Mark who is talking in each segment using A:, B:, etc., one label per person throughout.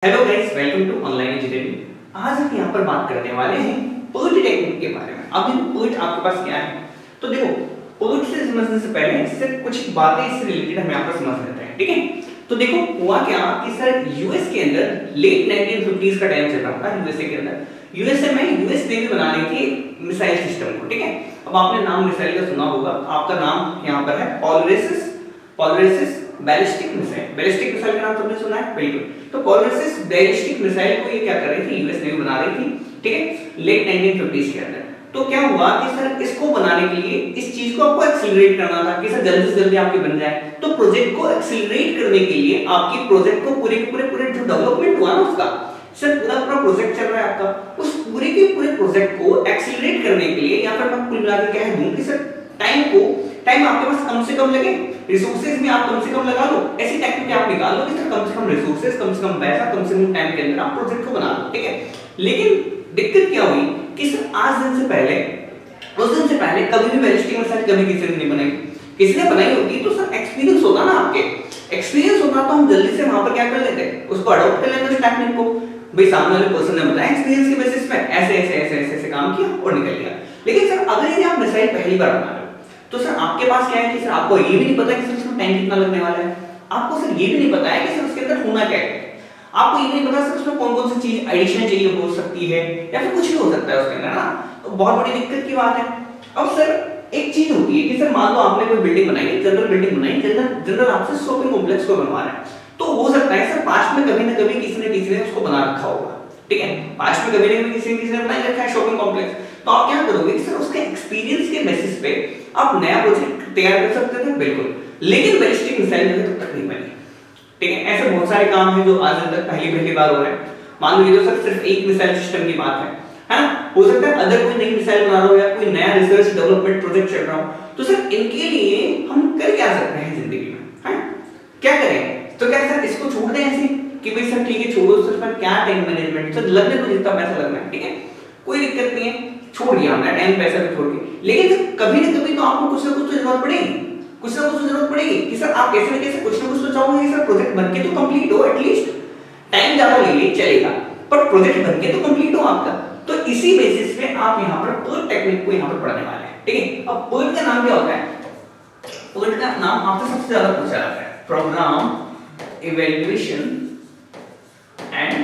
A: Hello guys, welcome to Online Engineering. आज हम यहाँ पर बात करने वाले हैं PERT टेक्निक के बारे में। अब देखो PERT आपके पास क्या है, तो देखो PERT से समझने से पहले इससे कुछ बातें इससे रिलेटेड हम यहाँ पर समझ लेते हैं, ठीक है। तो देखो हुआ क्या कि सर यूएस के अंदर लेट 1950s का टाइम चल रहा था। यूएसए के अंदर यूएसए में यूएस नेवी बना रही थी मिसाइल सिस्टम को, ठीक है। अब आपने नाम मिसाइल का सुना होगा, आपका नाम यहाँ पर है पोलरिसिस बैलिस्टिक मिसाइल। बैलिस्टिक मिसाइल का नाम तुमने सुना है, बिल्कुल। तो पोलरिसिस बैलिस्टिक मिसाइल को ये क्या कर रही थी, यूएस नेवी बना रही थी, ठीक है, लेट 1950s के अंदर। तो क्या हुआ कि सर इसको बनाने के लिए इस चीज को आपको एक्सीलरेट करना था कि सर जल्दी से जल्दी आपके बन जाए। तो प्रोजेक्ट को एक्सीलरेट करने के लिए आपकी प्रोजेक्ट को पूरे जो डेवलपमेंट हुआ ना उसका, सर पूरा प्रोजेक्ट चल रहा है आपका, उस पूरे के पूरे प्रोजेक्ट को एक्सीलरेट करने के लिए, या फिर मैं कुल मिलाकर कह दूं कि सर टाइम आपके पास कम से कम लगे, रिसोर्सेज भी आप कम से कम लगा लो, ऐसी टेक्निक आप निकाल लो कि सर कम से कम रिसोर्सेज, कम से कम पैसा, कम से कम टाइम के अंदर आप प्रोजेक्ट को बना लो, ठीक है। लेकिन दिक्कत क्या हुई कि सर आज दिन से पहले, उस दिन से पहले कभी भी बैलिस्टिक मिसाइल कभी किसी ने नहीं बनाई। किसी ने बनाई होती तो सर एक्सपीरियंस होता ना, आपके एक्सपीरियंस होता तो हम जल्दी से वहां पर क्या कर लेते, उसको अडॉप्ट कर लेते उस टेक्निक को। भाई सामने वाले पर्सन ने बताया एक्सपीरियंस के बेसिस पे ऐसे काम किया और निकल गया। लेकिन सर अगर यदि आप मिसाइल पहली बार बना रहे हो तो सर आपके पास क्या है कि सर आपको ये भी नहीं पता कि सर इसमें टाइम कितना लगने वाला है, आपको सर ये भी नहीं पता है कि सर उसके अंदर होना क्या है, आपको ये नहीं पता सर उसमें कौन-कौन सी चीज एडिशन चाहिए हो सकती है या फिर कुछ भी हो सकता है उसके अंदर ना। तो बहुत बड़ी दिक्कत की बात है। अब सर एक चीज होती है कि सर मान लो आपने कोई बिल्डिंग बनाई है, जनरल बिल्डिंग बनाई, जनरल आपसे शॉपिंग कॉम्प्लेक्स को बनवा रहा है, तो हो सकता है सर पास्ट में कभी ना कभी किसी ने उसको बना रखा होगा, ठीक है। पास्ट में कभी ना कभी किसी ने बनाई रखा है शॉपिंग कॉम्प्लेक्स। तो आप क्या करोगे कि सर उसके एक्सपीरियंस के बेसिस पे आप नया प्रोजेक्ट तैयार कर सकते थे, बिल्कुल। लेकिन बैलिस्टिक मिसाइल जो है तब तक नहीं बनी, ठीक है। ऐसे बहुत सारे काम हैं जो आज तक पहली बार हो रहे हैं। मान लीजिए तो सर सिर्फ एक मिसाइल सिस्टम की बात है ना। हो सकता है अदर कोई नई मिसाइल बना रहा हो या कोई नया रिसर्च डेवलपमेंट प्रोजेक्ट चल रहा हो, तो सर इनके लिए हम कर क्या सकते हैं जिंदगी में, है क्या करें। तो क्या सर इसको छोड़ दें ऐसे कि भाई सर ठीक है छोड़ो, सर पर क्या टाइम मैनेजमेंट, सर लगने तो जितना पैसा लगना है, ठीक है, कोई दिक्कत नहीं है, छोड़ दिया हमने टाइम पैसा भी छोड़ के। लेकिन कभी ना कभी तो आपको कुछ ना कुछ तो जरूरत पड़ेगी, कुछ ना कुछ जरूरत पड़ेगी कि सर आप कैसे न कैसे कुछ ना कुछ तो चाहोगे कि सर प्रोजेक्ट बनके तो कंप्लीट हो, एटलीस्ट टाइम ज्यादा ले ले चलेगा पर प्रोजेक्ट बनके तो कंप्लीट हो आपका। तो इसी बेसिस पे आप यहां पर PERT टेक्निक को यहां पर पढ़ने वाले हैं, ठीक है। अब PERT का नाम क्या होता है, PERT का नाम आपसे सबसे ज्यादा पूछा जाता है, program evaluation and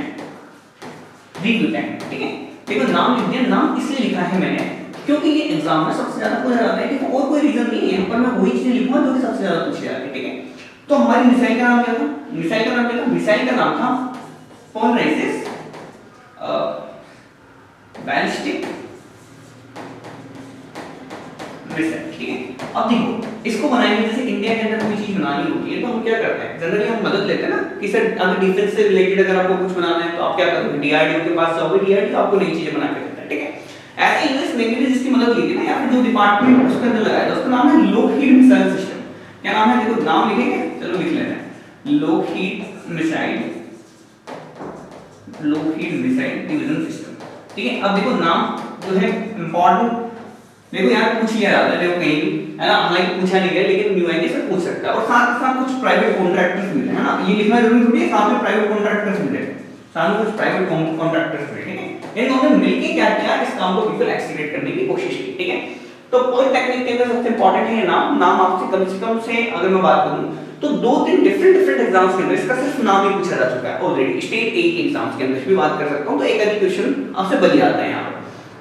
A: review time, ठीक है। देखो नाम लिख दिया, नाम इसलिए लिखा है मैंने क्योंकि ये एग्जाम में सबसे ज्यादा पूछा जाता है, कि और कोई रीजन नहीं है, पर मैं वही चीज लिखूंगा जो कि सबसे ज्यादा पूछी जाती है, ठीक है। तो हमारी मिसाइल का नाम क्या था, मिसाइल का नाम था पोलराइसिस बैलिस्टिक मिसाइल, ठीक है। अब देखो इसको बनाएंगे, जैसे इंडिया के अंदर कोई चीज बनानी होती है तो हम क्या करते हैं, जनरली हम मदद लेते हैं ना कि सर अगर डिफेंस से रिलेटेड अगर आपको कुछ बनाना है तो आप क्या करोगे, डीआरडीओ के पास जाओगे, डीआरडीओ आपको नई चीजें बना के देता है, ठीक है। ऐसे यूएस नेवी ने जिसकी मदद ली थी ना, या फिर जो डिपार्टमेंट उसके अंदर लगाया था उसका नाम है लोकहीड मिसाइल सिस्टम। क्या नाम है, देखो नाम लिखेंगे, चलो लिख लेते हैं, लोकहीड मिसाइल डिवीजन सिस्टम, ठीक है। अब देखो नाम जो है इंपॉर्टेंट, देखो यार पूछ लिया जाता है, देखो कहीं भी है ना, हालांकि पूछा नहीं गया लेकिन न्यू आईडी से पूछ सकता है। और साथ ही साथ कुछ प्राइवेट कॉन्ट्रैक्टर्स मिले हैं ना, ये लिखना जरूरी थोड़ी है, साथ में प्राइवेट कॉन्ट्रैक्टर्स मिले, साथ में कुछ प्राइवेट कॉन्ट्रैक्टर्स मिले, ठीक है। इन दोनों ने मिलके क्या किया, इस काम को बिल्कुल एक्सीलरेट करने की कोशिश की, ठीक है। तो PERT टेक्निक के अंदर सबसे इंपॉर्टेंट है नाम आपसे कम से अगर मैं बात करूं तो 2-3 डिफरेंट एग्जाम्स के अंदर इसका सिर्फ नाम ही पूछा जा चुका है ऑलरेडी, स्टेट ए के एग्जाम्स के अंदर भी बात कर सकता हूं, तो एक आधी क्वेश्चन आपसे बन जाता है यहां पर,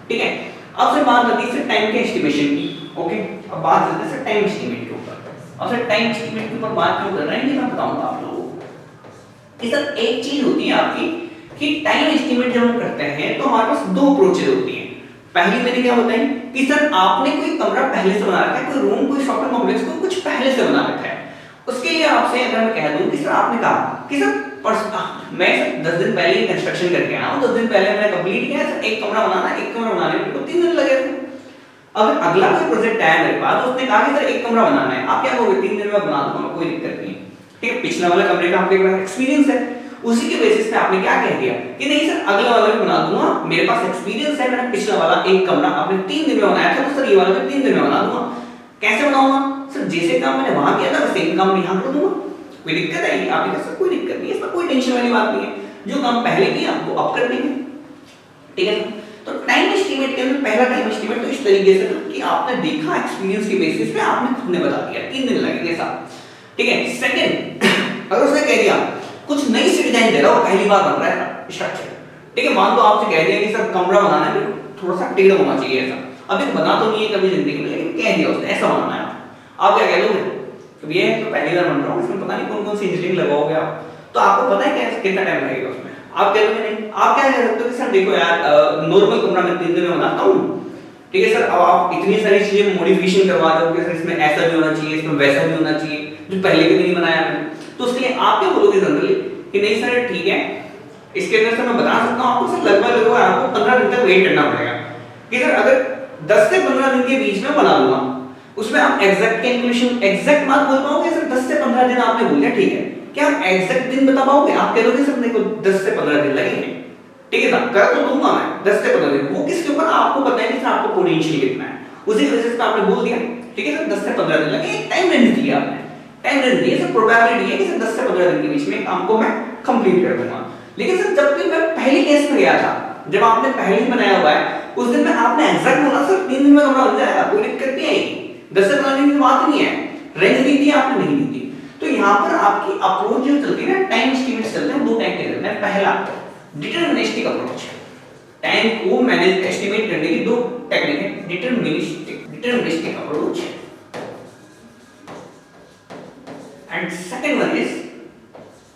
A: ठीक है। अब से बात आती है टाइम के एस्टिमेशन की, ओके। अब बात करते हैं टाइम एस्टिमेट के ऊपर। अब सर टाइम एस्टिमेट के ऊपर बात क्यों कर रहे हैं ये मैं बताऊंगा आप लोगों को कि सर एक चीज होती है आपकी कि टाइम एस्टिमेट जब हम करते हैं तो हमारे पास दो अप्रोचेज होती हैं। पहली मैंने क्या बताई कि सर आपने कोई कमरा पहले से बना रखा है, कोई रूम, कोई शॉपिंग कॉम्प्लेक्स को कुछ पहले से बना रखा है, उसके लिए आपसे अगर मैं कह दूं कि सर आपने कहा कि सर मैं 10 दिन पहले ही कंस्ट्रक्शन करके आया हूं, 10 दिन पहले मैंने कंप्लीट किया, सर एक कमरा बनाने में तो 3 दिन लगे थे। अगर अगला कोई प्रोजेक्ट आया मेरे पास तो उसने कहा कि सर एक कमरा बनाना है, आप क्या करोगे, 3 दिन में बना दूंगा, कोई दिक्कत नहीं, ठीक है। पिछला वाला कमरे का आपके पास एक्सपीरियंस है, उसी के बेसिस पे आपने क्या कह दिया कि नहीं सर अगला वाला भी बना दूंगा, मेरे पास एक्सपीरियंस है, मैंने पिछला वाला एक कमरा आपने 3 दिन में बनाया था, तो सर ये वाला भी 3 दिन में बना दूंगा। कैसे बनाऊंगा, सर जैसे काम मैंने वहां किया था वैसे काम यहां कर दूंगा, कोई दिक्कत है, आपके पास कोई दिक्कत नहीं है, इसमें कोई टेंशन वाली बात नहीं है। जो काम पहले किया वो अब कर देंगे, ठीक है। तो टाइम एस्टीमेट के अंदर पहला टाइम एस्टीमेट तो इस तरीके से था कि आपने देखा एक्सपीरियंस के बेसिस पे आपने खुद ने बता दिया 3 दिन लगेंगे साहब, ठीक है। सेकंड, अगर उसने कह दिया कुछ नई सी डिजाइन दे रहा हो, पहली बार बन रहा है स्ट्रक्चर, ठीक है, मान लो आपसे कह दिया कि सर कमरा बनाना है थोड़ा सा टेढ़ा होना चाहिए ऐसा, अभी बना तो नहीं है कभी जिंदगी में, लेकिन कह दिया उसने ऐसा बनाना है, आप क्या कह दोगे? तो ये तो पहली बार बन रहा हूँ, इसमें पता नहीं कौन कौन सी इंजीनियरिंग लगाओगे आप, तो आपको पता है क्या कितना टाइम लगेगा उसमें, आप कह दोगे नहीं। आप क्या कह सकते हो कि सर देखो यार नॉर्मल कमरा मैं 3 दिन में बनाता हूँ, ठीक है सर, अब आप इतनी सारी चीजें मॉडिफिकेशन करवा रहे हो कि सर इसमें ऐसा भी होना चाहिए, इसमें वैसा भी होना चाहिए, जो पहले कभी नहीं बनाया मैंने, तो उसके लिए आप क्या बोलोगे जनरली कि नहीं सर ठीक है, इसके अंदर से मैं बता सकता हूँ आपको सर लगभग आपको 15 दिन तक वेट करना पड़ेगा कि सर अगर 10 से 15 दिन के बीच में बना लूंगा, उसमें आप एग्जैक्ट कैलकुलेशन एग्जैक्ट बात बोल पाओगे सर 10 से 15 दिन आपने बोल दिया, ठीक है, क्या आप एग्जैक्ट दिन बता पाओगे? आप कह दोगे सर देखो 10 से 15 दिन लगेंगे, ठीक है सर, कर तो दूंगा मैं 10 से 15 दिन, वो किसके ऊपर आपको पता है कि सर आपको पोटेंशियल कितना है, उसी बेसिस पे आपने बोल दिया, ठीक है सर 10 से 15 दिन लगेंगे, टाइम रेंज दिया आपने, टाइम रेंज दिया सर, प्रोबेबिलिटी है कि सर 10 से 15 दिन के बीच में काम को मैं कंप्लीट कर दूंगा। लेकिन सर जब भी मैं पहले केस में गया था, जब आपने पहले ही बनाया हुआ है, उस दिन में आपने एग्जैक्ट बोला सर 3 दिन में कमरा बन जाएगा, कोई दिक्कत नहीं आएगी, 10 से 15 दिन की बात नहीं है, रेंज दी थी आपने नहीं दी थी। तो यहाँ पर आपकी अप्रोच जो चलती है ना, टाइम एस्टीमेट चलते हैं, दो टाइप के चलते हैं। पहला डिटरमिनिस्टिक अप्रोच, टाइम को मैनेज एस्टीमेट करने की दो टेक्निक है, deterministic approach and second one is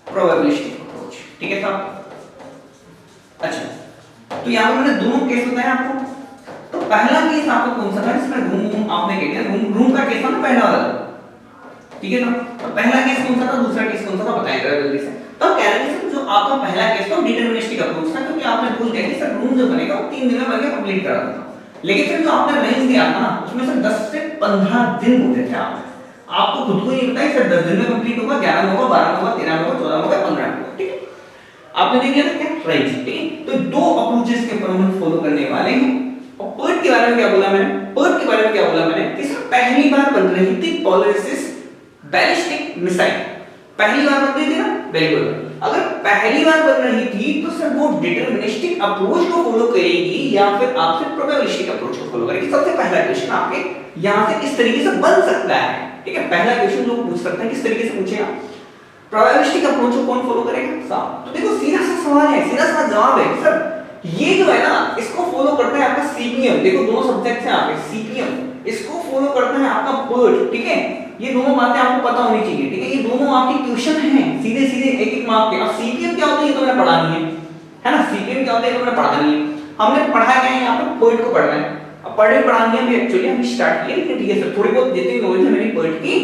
A: probabilistic approach, ठीक है साहब। अच्छा, तो यहाँ पर मैंने दोनों केस बताया आपको। तो पहला केस आपको कौन सा था, इसमें रूम आपने कह दिया, रूम का केस था ना पहला वाला, ठीक है ना। तो पहला केस कौन सा था, दूसरा केस कौन सा था, बताएं जरा जल्दी से। तो कह रहे हैं जो आपका पहला केस था डिटरमिनिस्टिक अप्रोच था, क्योंकि आपने बोल दिया कि सर रूम जो बनेगा वो 3 दिन में बनके कंप्लीट करा दूंगा। लेकिन फिर जो आपने रेंज दिया था ना, उसमें से 10 से 15 दिन बोले थे आपको खुद को ये पता है सर 10 दिन में कंप्लीट होगा, 11 में होगा, 12 में होगा, 13 में होगा, 14 में होगा, 15 में होगा, ठीक है। आपने देख लिया था क्या रेंज, ठीक है। तो दो अप्रोचेस के ऊपर हम फॉलो करने वाले हैं। और पर्ट के बारे में क्या बोला मैंने, पर्ट के बारे में क्या बोला मैंने कि सर पहली बार बन रही थी पॉलिसिस बैलिस्टिक मिसाइल, पहली बार बन रही थी ना, वेरी गुड। अगर पहली बार बन रही थी तो सर वो डिटरमिनिस्टिक अप्रोच को फॉलो करेगी या फिर आपसे प्रोबेबिलिस्टिक अप्रोच को फॉलो करेगी। सबसे पहला क्वेश्चन आपके यहां से इस तरीके से बन सकता है, ठीक है। पहला क्वेश्चन लोग पूछ सकते हैं किस तरीके से पूछेगा, प्रोबेबिलिस्टिक अप्रोच को कौन फॉलो करेगा साहब। तो देखो सीधा सा सवाल है, सीधा सा जवाब है सर, ये जो है ना इसको फॉलो करता है आपका सीपीएम। देखो दोनों सब्जेक्ट हैं आपके, सीपीएम इसको फॉलो करता है आपका पर्ट, ठीक है। ये दोनों बातें आपको पता होनी चाहिए, ठीक है। ये दोनों आपके क्वेश्चन हैं सीधे सीधे एक एक मार्क के। अब सीपीएम क्या होता है ये तो मैंने पढ़ा नहीं है ना, सीपीएम क्या होता है ये तो मैंने पढ़ा नहीं है। हमने पढ़ा क्या है, यहाँ पे पर्ट को पढ़ना है। अब पर्ट पढ़ानी है, अभी एक्चुअली हम स्टार्ट किए, लेकिन ठीक है सर थोड़ी बहुत जितनी नॉलेज है मेरी पर्ट की,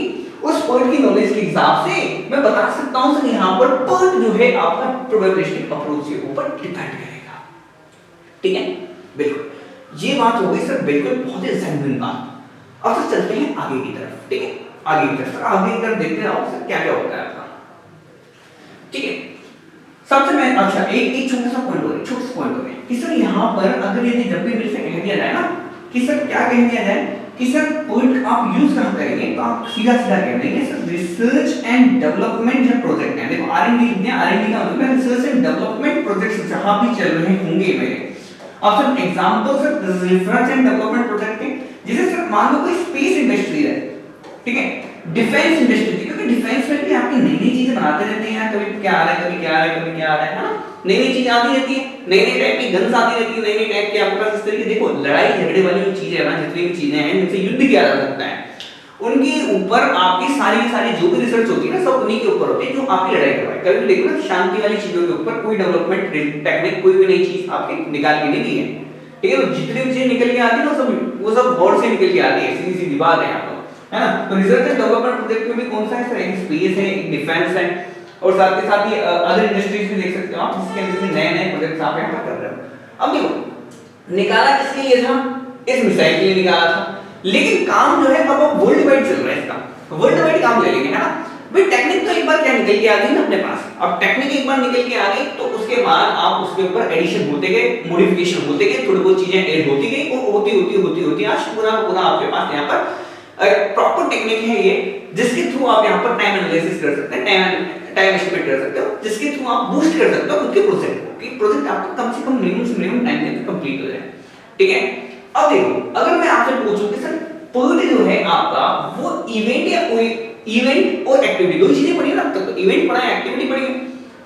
A: उस पर्ट की नॉलेज के हिसाब से मैं बता सकता हूं सर यहाँ पर पर्ट जो है आपका प्रोबेबिलिस्टिक अप्रोच के ऊपर डिपेंड करेगा, ठीक है। बिल्कुल ये बात हो गई सर, बिल्कुल बहुत ही जेन्युइन बात। अब सर चलते हैं आगे की तरफ, ठीक है। आगे की तरफ आगे की तरफ देखते रहो सर क्या क्या होता है आपका, ठीक है। सबसे मैं अच्छा एक छोटा सा पॉइंट हो गया, छोटा सा पॉइंट हो गया कि सर यहाँ पर अगर यदि जब भी मेरे से कह दिया जाए ना कि सर क्या कह दिया जाए कि सर पॉइंट आप यूज कहां करेंगे, तो आप सीधा सीधा कह देंगे सर रिसर्च एंड डेवलपमेंट जो प्रोजेक्ट है, देखो आरएनडी लिखते हैं, आरएनडी का मतलब है रिसर्च एंड डेवलपमेंट प्रोजेक्ट्स जहां भी चल रहे होंगे मेरे। अब sir example sir research and development project के जैसे सर मान लो कोई स्पेस इंडस्ट्री है, ठीक है, डिफेंस इंडस्ट्री, क्योंकि डिफेंस में भी आपकी नई नई चीजें बनाते रहते हैं, कभी क्या आ रहा है, कभी क्या आ रहा है, कभी क्या आ रहा है ना, नई नई चीजें आती रहती है, नई नई टाइप की गन्स आती रहती है, नई नई टाइप के आपके पास इस तरीके देखो लड़ाई झगड़े वाली चीजें है ना, जितनी भी चीजें हैं जिनसे युद्ध किया जा सकता है, उनके ऊपर आपकी सारी की सारी जो भी रिसर्च होती है ना सब उन्हीं के ऊपर होती है जो आपकी लड़ाई करवाए। कभी देखो ना शांति वाली चीजों के ऊपर कोई डेवलपमेंट टेक्निक कोई भी नई चीज आपके निकाल के नहीं दी है, ठीक है। तो जितनी भी चीजें निकल के आती है वो सब वॉर से निकल के आती है, सीधी सीधी बात है यहाँ पर, है ना। तो रिसर्च एंड डेवलपमेंट प्रोजेक्ट में भी कौन सा है सर, एक स्पेस है, एक डिफेंस है, और साथ के साथ ही अदर इंडस्ट्रीज भी देख सकते हो आप, जिसके अंदर भी नए नए प्रोजेक्ट्स आप यहाँ पर कर रहे हो। अब देखो निकाला किसके लिए था, इस मिसाइल के लिए निकाला था, लेकिन काम जो है अब वर्ल्ड वाइड चल रहा है, इसका वर्ल्ड वाइड काम ले लेंगे, है ना भाई। टेक्निक तो एक बार क्या निकल के आ गई ना अपने पास, अब टेक्निक एक बार निकल के आ गई तो उसके बाद आप उसके ऊपर एडिशन होते गए, मॉडिफिकेशन होते गए, थोड़ी बहुत चीजें ऐड होती गई और होती आज पूरा आपके पास यहाँ पर प्रॉपर टेक्निक है ये, जिसके थ्रू आप यहाँ पर टाइम एनालिसिस कर सकते हैं, टाइम एस्टिमेट कर सकते हो, जिसके थ्रू आप बूस्ट कर सकते हो खुद के प्रोजेक्ट को कि प्रोजेक्ट आपका कम से कम मिनिमम से मिनिमम टाइम में कंप्लीट हो जाए। ठीक है, अब देखो अगर मैं आपसे पूछूं कि सर PERT जो है आपका वो इवेंट या कोई इवेंट और एक्टिविटी दो चीजें पढ़ी ना, अब तक तो इवेंट पढ़ा है एक्टिविटी पढ़ी है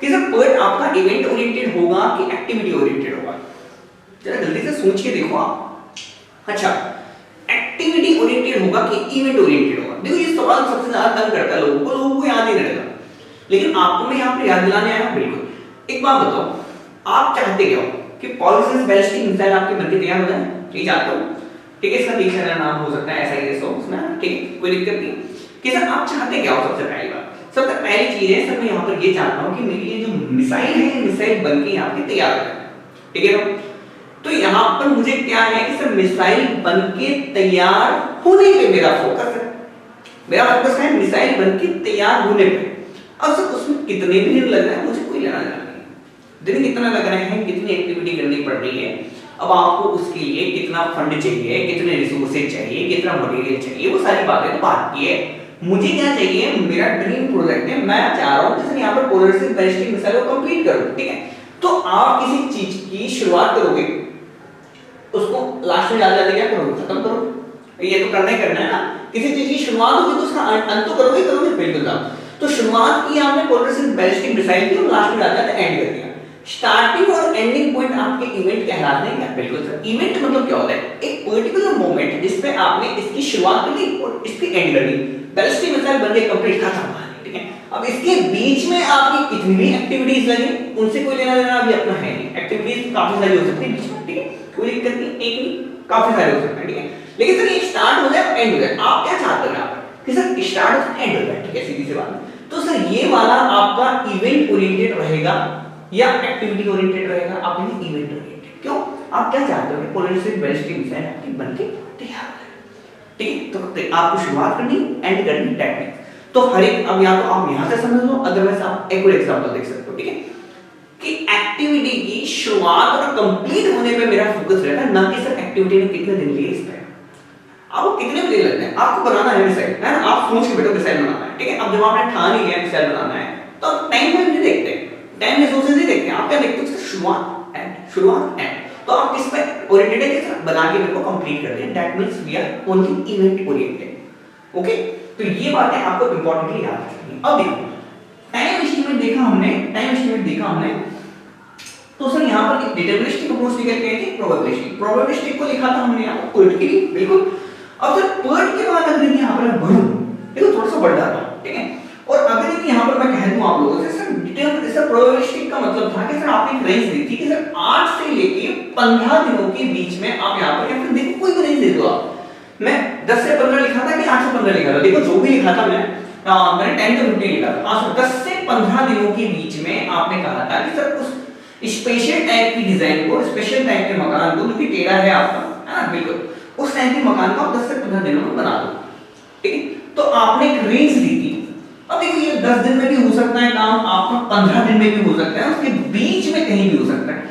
A: कि सर PERT आपका इवेंट ओरिएंटेड होगा कि एक्टिविटी ओरिएंटेड होगा, जरा जल्दी से सोच के देखो आप। अच्छा, एक्टिविटी ओरिएंटेड होगा कि इवेंट ओरिएंटेड होगा? देखो ये सवाल सबसे ज्यादा तंग करता है लोगों को याद ही नहीं रहता, लेकिन आपको मैं यहाँ पे याद दिलाने आया हूँ। बिल्कुल एक बात बताओ, आप चाहते क्या हो कि पॉलिसिस बैलिस्टिक मिसाइल आपके बनके तैयार हो जाए? ये चाहते हो? ठीक है, इसका दूसरा नाम हो सकता है ऐसा ही उसमें, ठीक है कोई दिक्कत नहीं कि सर आप चाहते क्या हो? सबसे पहली बात, सबसे पहली चीज है सर मैं यहाँ पर ये चाहता हूँ कि मेरी ये जो मिसाइल है मिसाइल बनके यहाँ पे तैयार हो जाए। ठीक है, तो यहाँ पर मुझे क्या है कि सर मिसाइल बनके तैयार होने पे मेरा फोकस है, मेरा फोकस है मिसाइल बनके तैयार होने पे। अब सर उसमें कितने भी दिन लग रहे हैं मुझे कोई लेना देना नहीं, दिन कितना लग रहे हैं, कितनी एक्टिविटी करनी पड़ रही है, अब आपको उसके लिए कितना फंड चाहिए, कितने रिसोर्सेज चाहिए, कितना मटेरियल चाहिए, वो सारी बातें तो बात की है। मुझे क्या चाहिए, मेरा ड्रीम प्रोजेक्ट है, मैं चाह रहा हूँ कि यहाँ पर पॉलिसिस बैलिस्टिक मिसाइल को कंप्लीट करूँ। ठीक है, तो आप किसी चीज की शुरुआत करोगे उसको लास्ट में डाल क्या करोगे, खत्म करो, ये तो करना ही करना है ना। किसी चीज की शुरुआत होगी तो उसका अंत तो करोगे बिल्कुल ना। तो शुरुआत की आपने पॉलिसिस बैलिस्टिक मिसाइल की और लास्ट में डाल एंड कर दिया। स्टार्टिंग और एंडिंग पॉइंट आपके इवेंट कहलाते हैं। बिल्कुल सर, इवेंट मतलब क्या होता है, एक पर्टिकुलर मोमेंट जिस पे आपने इसकी शुरुआत कर दी और इसकी एंड कर दी। बैलिस्टिक मिसाइल बन के कंप्लीट खत्म। ठीक है, अब इसके बीच में आपकी कितनी भी एक्टिविटीज लगी उनसे कोई लेना देना अभी अपना है नहीं। एक्टिविटीज काफी सारी हो सकती है बीच में, ठीक है कोई दिक्कत नहीं, एक नहीं काफी सारे हो सकते हैं। ठीक है, लेकिन सर ये स्टार्ट हो जाए एंड हो जाए, आप क्या चाहते हो यहाँ पर कि सर स्टार्ट हो एंड हो जाए? ठीक है, सीधी सी बात। तो सर ये वाला आपका इवेंट ओरिएंटेड रहेगा या एक्टिविटी ओरिएंटेड रहेगा? आप इवेंट ओरिएंटेड। क्यों? आप क्या चाहते हो कि पॉलिसिस बैलिस्टिक मिसाइल आपकी बनके तैयार हो जाए। ठीक है, तो आपको शुरुआत करनी एंड करनी टेक्निक तो हर एक, अब या तो आप यहां से समझ लो, अदरवाइज आप एक और एग्जांपल देख सकते हो। ठीक है, कि एक्टिविटी की शुरुआत और कंप्लीट होने पे मेरा फोकस रहता है, ना कि सर एक्टिविटी में कितने दिन लिए इस पे आपको कितने दिन लगते हैं। आपको बनाना है मिसाइल, है ना, आप सोच के बैठो मिसाइल बनाना है। ठीक है, अब जब आपने ठान ही लिया मिसाइल बनाना है तो टाइम फ्रेम नहीं देखते, टाइम रिसोर्सेज नहीं देखते, आप क्या देखते हो शुरुआत एंड। तो आप किस पे ओरिएंटेड है कि बना के मेरे को कंप्लीट कर दें, that means we are only event oriented. Okay, तो ये बात है आपको इंपॉर्टेंटली याद रखनी। अब देखो टाइम एस्टीमेट देखा हमने, तो सर यहाँ पर एक डिटरमिनिस्टिक अप्रोच निकल के आई थी, प्रोबेबिलिस्टिक को लिखा था हमने यहाँ पर PERT के लिए। बिल्कुल, अब सर PERT के बाद अगर यहाँ पर मैं बढ़ूं, देखो थोड़ा सा बढ़ जाता हूँ। ठीक है, और अगर यहाँ पर मैं कह दूं आप लोगों से सर प्रोबेबिलिस्टिक का मतलब था कि सर आपने एक रेंज दी थी कि सर 8 से लेके 15 दिनों के बीच में आप यहाँ पर, या फिर देखो कोई भी रेंज दे दो आप, मैं 10 से 15 लिखा था कि 8 से 15 लिखा था, देखो जो भी लिखा था मैंने 10 से 15 लिखा था। हाँ, 10 से 15 दिनों के बीच में आपने कहा था कि सर उस स्पेशल टाइप की डिजाइन को, स्पेशल टाइप के मकान को जो कि टेढ़ा है आपका, है ना, बिल्कुल उस टाइप के मकान को आप 10 से 15 दिनों में बना दो। ठीक है, तो आपने एक रेंज दी थी। अब देखो ये 10 दिन में भी हो सकता है काम, आपका 15 दिन में भी हो सकता है, उसके बीच में कहीं भी हो सकता है।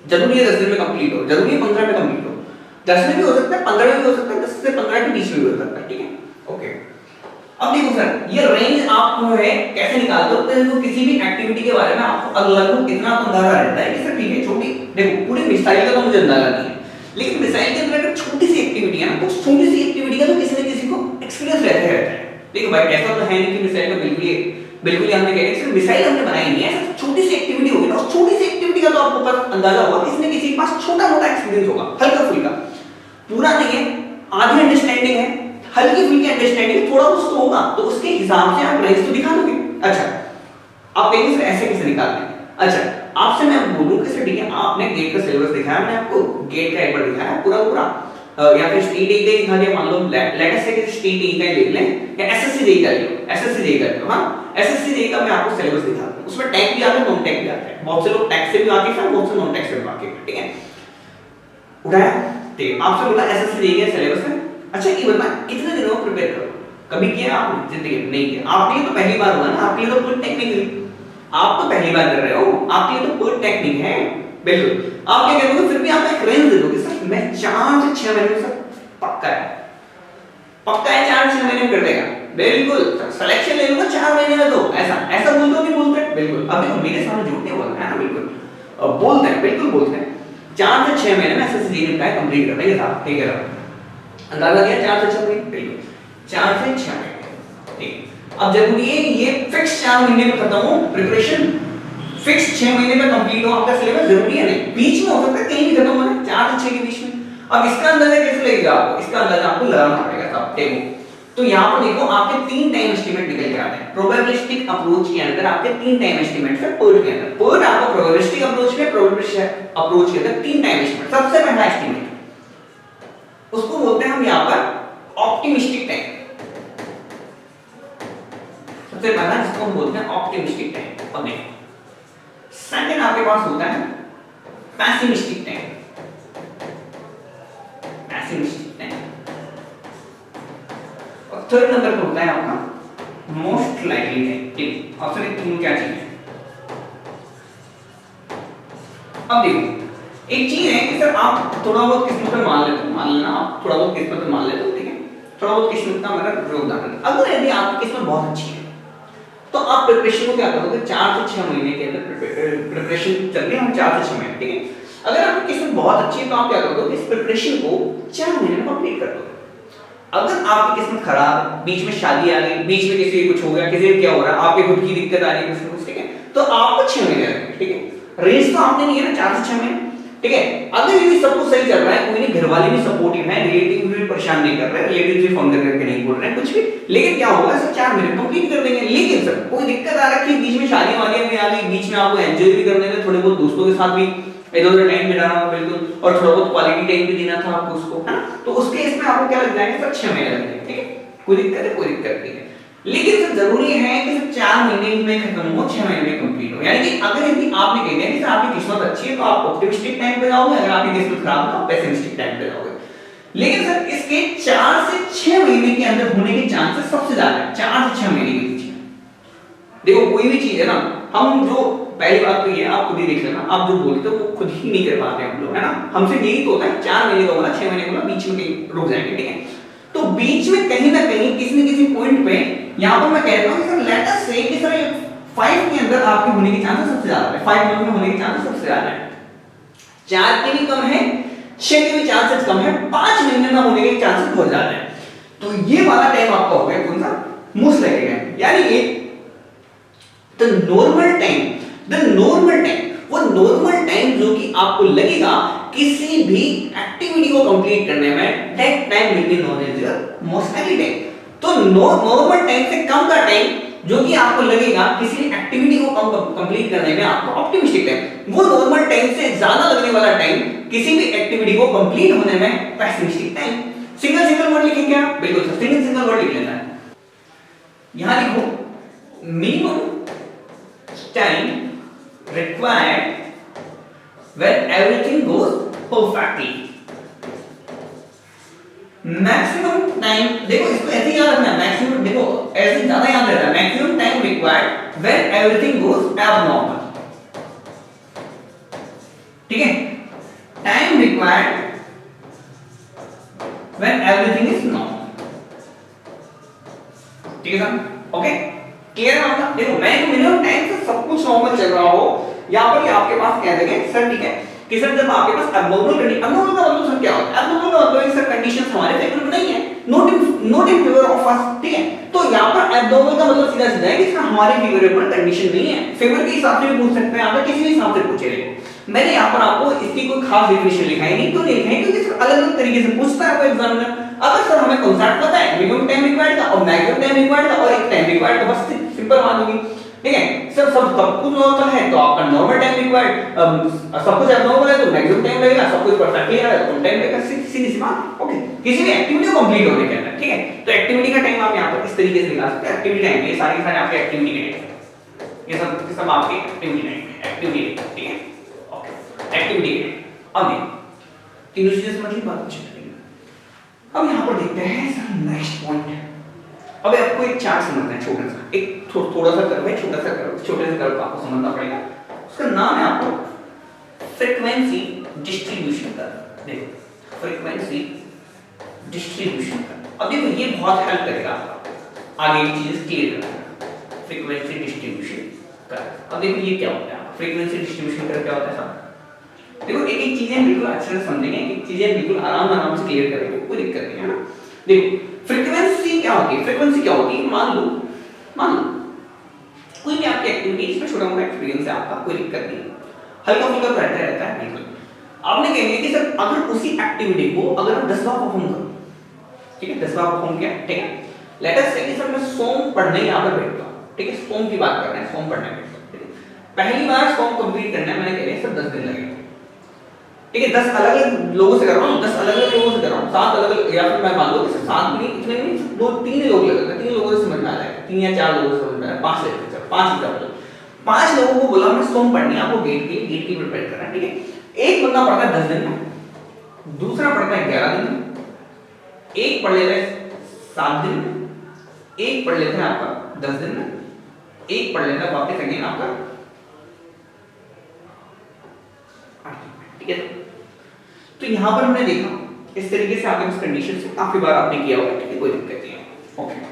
A: जरूरी है 10 दिन में कंप्लीट हो, जरूरी है 15 में कंप्लीट हो, 10 में भी हो सकता है, 15 में भी हो सकता है, 10 से 15 के बीच में भी हो सकता है। ठीक है, ओके। अब देखो सर ये रेंज आप जो है कैसे निकालते हो, तो किसी भी एक्टिविटी के बारे में आपको लगभग इतना अंदाजा रहता है कि सर ठीक है छोटी, देखो पूरी मिसाइल का तो मुझे अंदाजा नहीं है, लेकिन मिसाइल के अंदर अगर छोटी सी एक्टिविटी है ना, तो छोटी सी एक्टिविटी का तो किसी न किसी को एक्सपीरियंस रहता है। देखो भाई ऐसा तो है नहीं कि मिसाइल का बिल्कुल हमने कह सिर्फ मिसाइल हमने बनाई नहीं है, ऐसा छोटी सी एक्टिविटी होगी ना, उस छोटी सी एक्टिविटी का तो आपको पास अंदाजा होगा, किसी न किसी के पास छोटा मोटा एक्सपीरियंस होगा, हल्का फुल्का, पूरा नहीं है, आधी अंडरस्टैंडिंग है, हल्की फुल्की अंडरस्टैंडिंग, थोड़ा कुछ तो होगा, तो उसके हिसाब से आप रेंज तो दिखा दोगे। अच्छा, आप कहेंगे सर ऐसे कैसे निकालते हैं? अच्छा, आपसे मैं बोलूं कि सर ठीक है आपने गेट का सिलेबस दिखाया, मैंने आपको गेट का एक बार दिखाया पूरा या फिर स्टेट जेईई दिखा दिया, मान लो लेटेस्ट से कि स्टेट जेईई का ले लें या एसएससी जेईई का ले लो, एसएससी जेईई का ले लो। हां, एसएससी जेईई का मैं आपको सिलेबस दिखाता हूं, उसमें टैग भी आता है, नॉन टैग भी आता है, बहुत से लोग टैग से भी वाकिफ हैं, बहुत से नॉन टैग से भी वाकिफ हैं। ठीक है, उठाया, ठीक, आपसे बोला एसएससी जेईई का सिलेबस है। अच्छा ये बता कितने दिनों में प्रिपेयर करो, कभी किया आपने जिंदगी में? नहीं किया, आपके लिए तो पहली बार हुआ ना, आपके लिए तो पूरी टेक्निक, आप तो पहली बार कर रहे हो, आपके लिए तो पूरी टेक्निक है। बिल्कुल, आप क्या करोगे, फिर भी आप एक रेंज दे दोगे, सर मैं 4 से 6 महीने में सर पक्का है 4 से 6 महीने में कर देगा। बिल्कुल सिलेक्शन ले लूंगा 4 महीने में, तो ऐसा ऐसा बोलते हो कि बोलते हैं बिल्कुल। अब देखो मेरे सामने झूठ नहीं बोल रहा है ना, बिल्कुल बोलते हैं, बिल्कुल बोलते हैं। 4 से 6 महीने में एसएससी का कंप्लीट करना है साहब, ठीक है। अंदाजा किया 4 से 6 महीने, बिल्कुल 4 से 6 महीने, ठीक। अब जरूरी है ये फिक्स 4 महीने में खत्म हो प्रिपरेशन, फिक्स 6 महीने में कंप्लीट हो आपका सिलेबस, जरूरी है नहीं, बीच में हो सकता है कहीं भी खत्म हो जाए 4 से 6 के बीच में। अब इसका अंदाजा कैसे लगेगा आपको, इसका अंदाजा आपको लगाना पड़ेगा साहब, देखो तो यहाँ पर देखो आपके 3 टाइम एस्टीमेट निकल के आते हैं। प्रोबेबिलिस्टिक अप्रोच के अंदर आपके 3 टाइम एस्टीमेट है PERT के अंदर। PERT आपको प्रोबेबिलिस्टिक अप्रोच में, प्रोबेबिलिस्टिक अप्रोच के अंदर 3 टाइम एस्टीमेट। सबसे पहला एस्टीमेट उसको बोलते हैं हम यहाँ पर ऑप्टिमिस्टिक टाइम, सबसे पहला जिसको हम बोलते हैं ऑप्टिमिस्टिक टाइम। अब देखो सेकंड आपके पास होता है पेसिमिस्टिक टाइम, पेसिमिस्टिक टाइम। और थर्ड नंबर पे होता है आपका मोस्ट लाइकली टाइम, ठीक। ऑप्शन एक तीनों क्या चीज है। अब देखो एक चीज है कि सर आप थोड़ा बहुत किस्मत पे मान लेते हो, मान लेना आप थोड़ा बहुत किस्मत पे मान लेते हो, ठीक है, थोड़ा बहुत किस्मत का मेरा योगदान है। अगर यदि आपकी किस्मत बहुत अच्छी है तो आप प्रिपरेशन को क्या करोगे, 4 से 6 महीने के अंदर प्रिपरेशन चल रही है, हम 4 से 6 महीने, ठीक है। अगर आपकी किस्मत बहुत अच्छी है तो आप क्या करोगे, इस प्रिपरेशन को 4 महीने में कंप्लीट कर दोगे। अगर आपकी किस्मत खराब है, बीच में शादी आ गई, बीच में किसी को कुछ हो गया, किसी को क्या हो रहा है, आपके खुद की दिक्कत आ रही है कुछ, ठीक है, तो आपको 6 महीने लगेंगे, ठीक है। रेंज तो आपने नहीं है ना 4 से 6 महीने, ठीक है। अगर ये सब कुछ सही चल रहा है, कोई नहीं, घर वाले भी सपोर्टिव है, रिलेटिव भी परेशान नहीं कर रहे, रिलेटिव भी फोन करके नहीं बोल रहे हैं कुछ भी, लेकिन क्या होगा सर 4 महीने कंप्लीट कर देंगे। लेकिन सर कोई दिक्कत आ रहा है कि बीच में शादी वादी भी आ गई, बीच में आपको एंजॉय भी करने थे, थोड़े बहुत दोस्तों के साथ भी इधर-उधर टाइम बिताना होगा बिल्कुल, और थोड़ा बहुत क्वालिटी टाइम भी देना था आपको उसको, है ना, तो उसके इसमें आपको क्या लग जाएंगे सर 6 महीने लग जाएंगे, ठीक है। कोई दिक्कत है, कोई दिक्कत नहीं है, लेकिन सर जरूरी है कि सर 4 महीने में खत्म हो, 6 महीने में कंप्लीट हो। यानी कि अगर यदि आपने कह दिया कि सर आपकी किस्मत अच्छी है तो आप ऑप्टिमिस्टिक टाइम पे जाओगे, अगर आपकी किस्मत खराब है तो आप पेसिमिस्टिक टाइम पे जाओगे। लेकिन सर इसके 4 से 6 महीने के अंदर होने के चांसेस सबसे ज्यादा है, 4 से 6 महीने के बीच में। देखो कोई भी चीज है ना, हम जो पहली बात तो ये है, आप खुद ही देख लेना, आप जो बोलते हो वो खुद ही नहीं कर पाते हम लोग, है ना। हमसे यही तो होता है, 4 महीने का बोला, 6 महीने का बोला, बीच में कहीं रुक जाएंगे, ठीक है। तो बीच में कहीं ना कहीं किसी न किसी पॉइंट पे यहां पर मैं कहता हूं कि सर लेट अस से कि सर 5 के अंदर आपके होने के चांसेस सबसे ज्यादा है, 5 मंथ में होने के चांसेस सबसे ज्यादा है, 4 के भी कम है, 6 के भी चांसेस कम है, 5 महीने में होने के चांसेस बहुत ज्यादा है। तो ये वाला टाइम आपका हो गया कौन सा, मोस्ट लगेगा, यानी कि द नॉर्मल टाइम, वो नॉर्मल टाइम जो कि आपको लगेगा किसी भी एक्टिविटी को कंप्लीट करने में, that time will be known as your most likely time. तो नॉर्मल टाइम से कम का टाइम जो कि आपको लगेगा किसी एक्टिविटी को कंप्लीट करने में आपको ऑप्टिमिस्टिक टाइम, वो नॉर्मल टाइम से ज्यादा लगने वाला टाइम किसी भी एक्टिविटी को कंप्लीट होने में पेसिमिस्टिक टाइम। सिंगल वर्ड लिखेंगे आप, बिल्कुल सर सिंगल वर्ड लिख लेना है। यहां लिखो minimum time required when everything goes perfectly, maximum time, देखो इसको ऐसे याद रखना है, मैक्सिमम देखो ऐसे ज्यादा याद रहता है, maximum time required when everything goes abnormal, ठीक है, time required when everything is normal, ठीक है सर, ओके क्लियर है आपका। देखो मैं मिनिमम टाइम से सब कुछ नॉर्मल चल रहा हो, यहां पर ये आपके पास कह देंगे सर, ठीक है, कि सर जब आपके पास एब्नॉर्मल कंडीशन, एब्नॉर्मल का मतलब सर क्या होता है, एब्नॉर्मल का मतलब सर कंडीशंस हमारे फेवर में नहीं है, not in favour of us, ठीक है। तो यहां पर एब्नॉर्मल का मतलब सीधा सीधा है कि सर हमारे फेवरेबल कंडीशन नहीं है, फेवर के हिसाब से भी पूछ सकते हैं आप, किसी भी हिसाब से पूछे रहे। मैंने यहां पर आपको इसकी कोई खास डेफिनेशन लिखाई नहीं, क्यों नहीं लिखाई, क्योंकि सर अलग-अलग तरीके से पूछता है आपको एग्जामिनर। अगर सर हमें कांसेप्ट पता है, मिनिमम टाइम रिक्वायर्ड का और मैक्सिमम टाइम रिक्वायर्ड का और एक टाइम रिक्वायर्ड का, बस सिंपल मान लोगे, ठीक है। सर सब कुछ नॉर्मल है तो आपका नॉर्मल टाइम रिक्वायर्ड, सब कुछ एब्नॉर्मल है तो मैक्सिमम टाइम लगेगा, सब कुछ परफेक्टली आ रहा है तो कम टाइम लगेगा, सीधी सी बात, ओके। किसी भी एक्टिविटी को कंप्लीट होने के अंदर, ठीक है, तो एक्टिविटी का टाइम आप यहां पर इस तरीके से निकाल सकते हैं, एक्टिविटी टाइम, ये सारे आपके एक्टिविटी के टाइम, ये सब आपके एक्टिविटी टाइम, एक्टिविटी, ठीक है, ओके, एक्टिविटी के टाइम। अब तीनों चीजें समझ ली बात, अच्छी। अब यहां पर देखते हैं सर नेक्स्ट पॉइंट। अब आपको एक चार्ट समझना है, छोटा सा, एक थोड़ा सा कर्व है, छोटा सा कर्व, छोटे से कर्व को आपको समझना पड़ेगा। उसका नाम है आपको फ्रीक्वेंसी डिस्ट्रीब्यूशन कर्व। देखो फ्रीक्वेंसी डिस्ट्रीब्यूशन कर्व, अब देखो ये बहुत हेल्प करेगा आपका, आगे की चीजें क्लियर करेगा, फ्रीक्वेंसी डिस्ट्रीब्यूशन का। अब देखो ये क्या होता है, फ्रीक्वेंसी डिस्ट्रीब्यूशन का क्या होता है साहब, देखो एक एक चीजें बिल्कुल अच्छे से समझेंगे, एक चीजें बिल्कुल आराम से क्लियर करेंगे, कोई दिक्कत नहीं है ना। देखो फ्रीक्वेंसी क्या होती है, फ्रीक्वेंसी क्या होती है, मान लो कोई भी आपकी एक्टिविटी, इसमें छोटा मोटा एक्सपीरियंस है आपका, कोई दिक्कत नहीं, हल्का फुल्का तो रहता है बिल्कुल। आपने कहेंगे कि सर अगर उसी एक्टिविटी को अगर मैं 10 बार परफॉर्म करूं, ठीक है 10 बार परफॉर्म किया, ठीक है, लेट अस से कि सर मैं सोम पढ़ने यहां पर बैठता हूं, ठीक है, सोम की बात कर रहे हैं, सोम पढ़ने बैठता हूं, ठीक है, पहली बार सोम कंप्लीट करना है, मैंने कह रहे सर 10 दिन लगेंगे, ठीक है, 10 अलग-अलग लोगों से कर रहा हूं, 10 अलग-अलग लोगों से कर रहा हूं, 7 अलग-अलग, या फिर मैं मान लो कि सर 7 भी नहीं, इतने नहीं, 2-3 लोग लगेंगे, 3 लोगों से समझ में आ जाएगा, 3 या 4 लोगों से समझ में आ जाएगा, 5 से 5 एग्जांपल, 5 लोगों को बोला मैं सोम पढ़नी है, आपको गेट की प्रिपेयर करना है, ठीक है, एक बंदा पढ़ता है 10 दिन में, दूसरा पढ़ता है 11 दिन में, एक पढ़ लेता है 7 दिन में, एक पढ़ लेता है आपका 10 दिन में, एक पढ़ लेता है वापस अगेन आपका 8 दिन में, ठीक है। तो यहां पर हमने देखा इस तरीके से आपके इस कंडीशन से काफी बार आपने किया होगा, ठीक है, कोई दिक्कत नहीं है, ओके।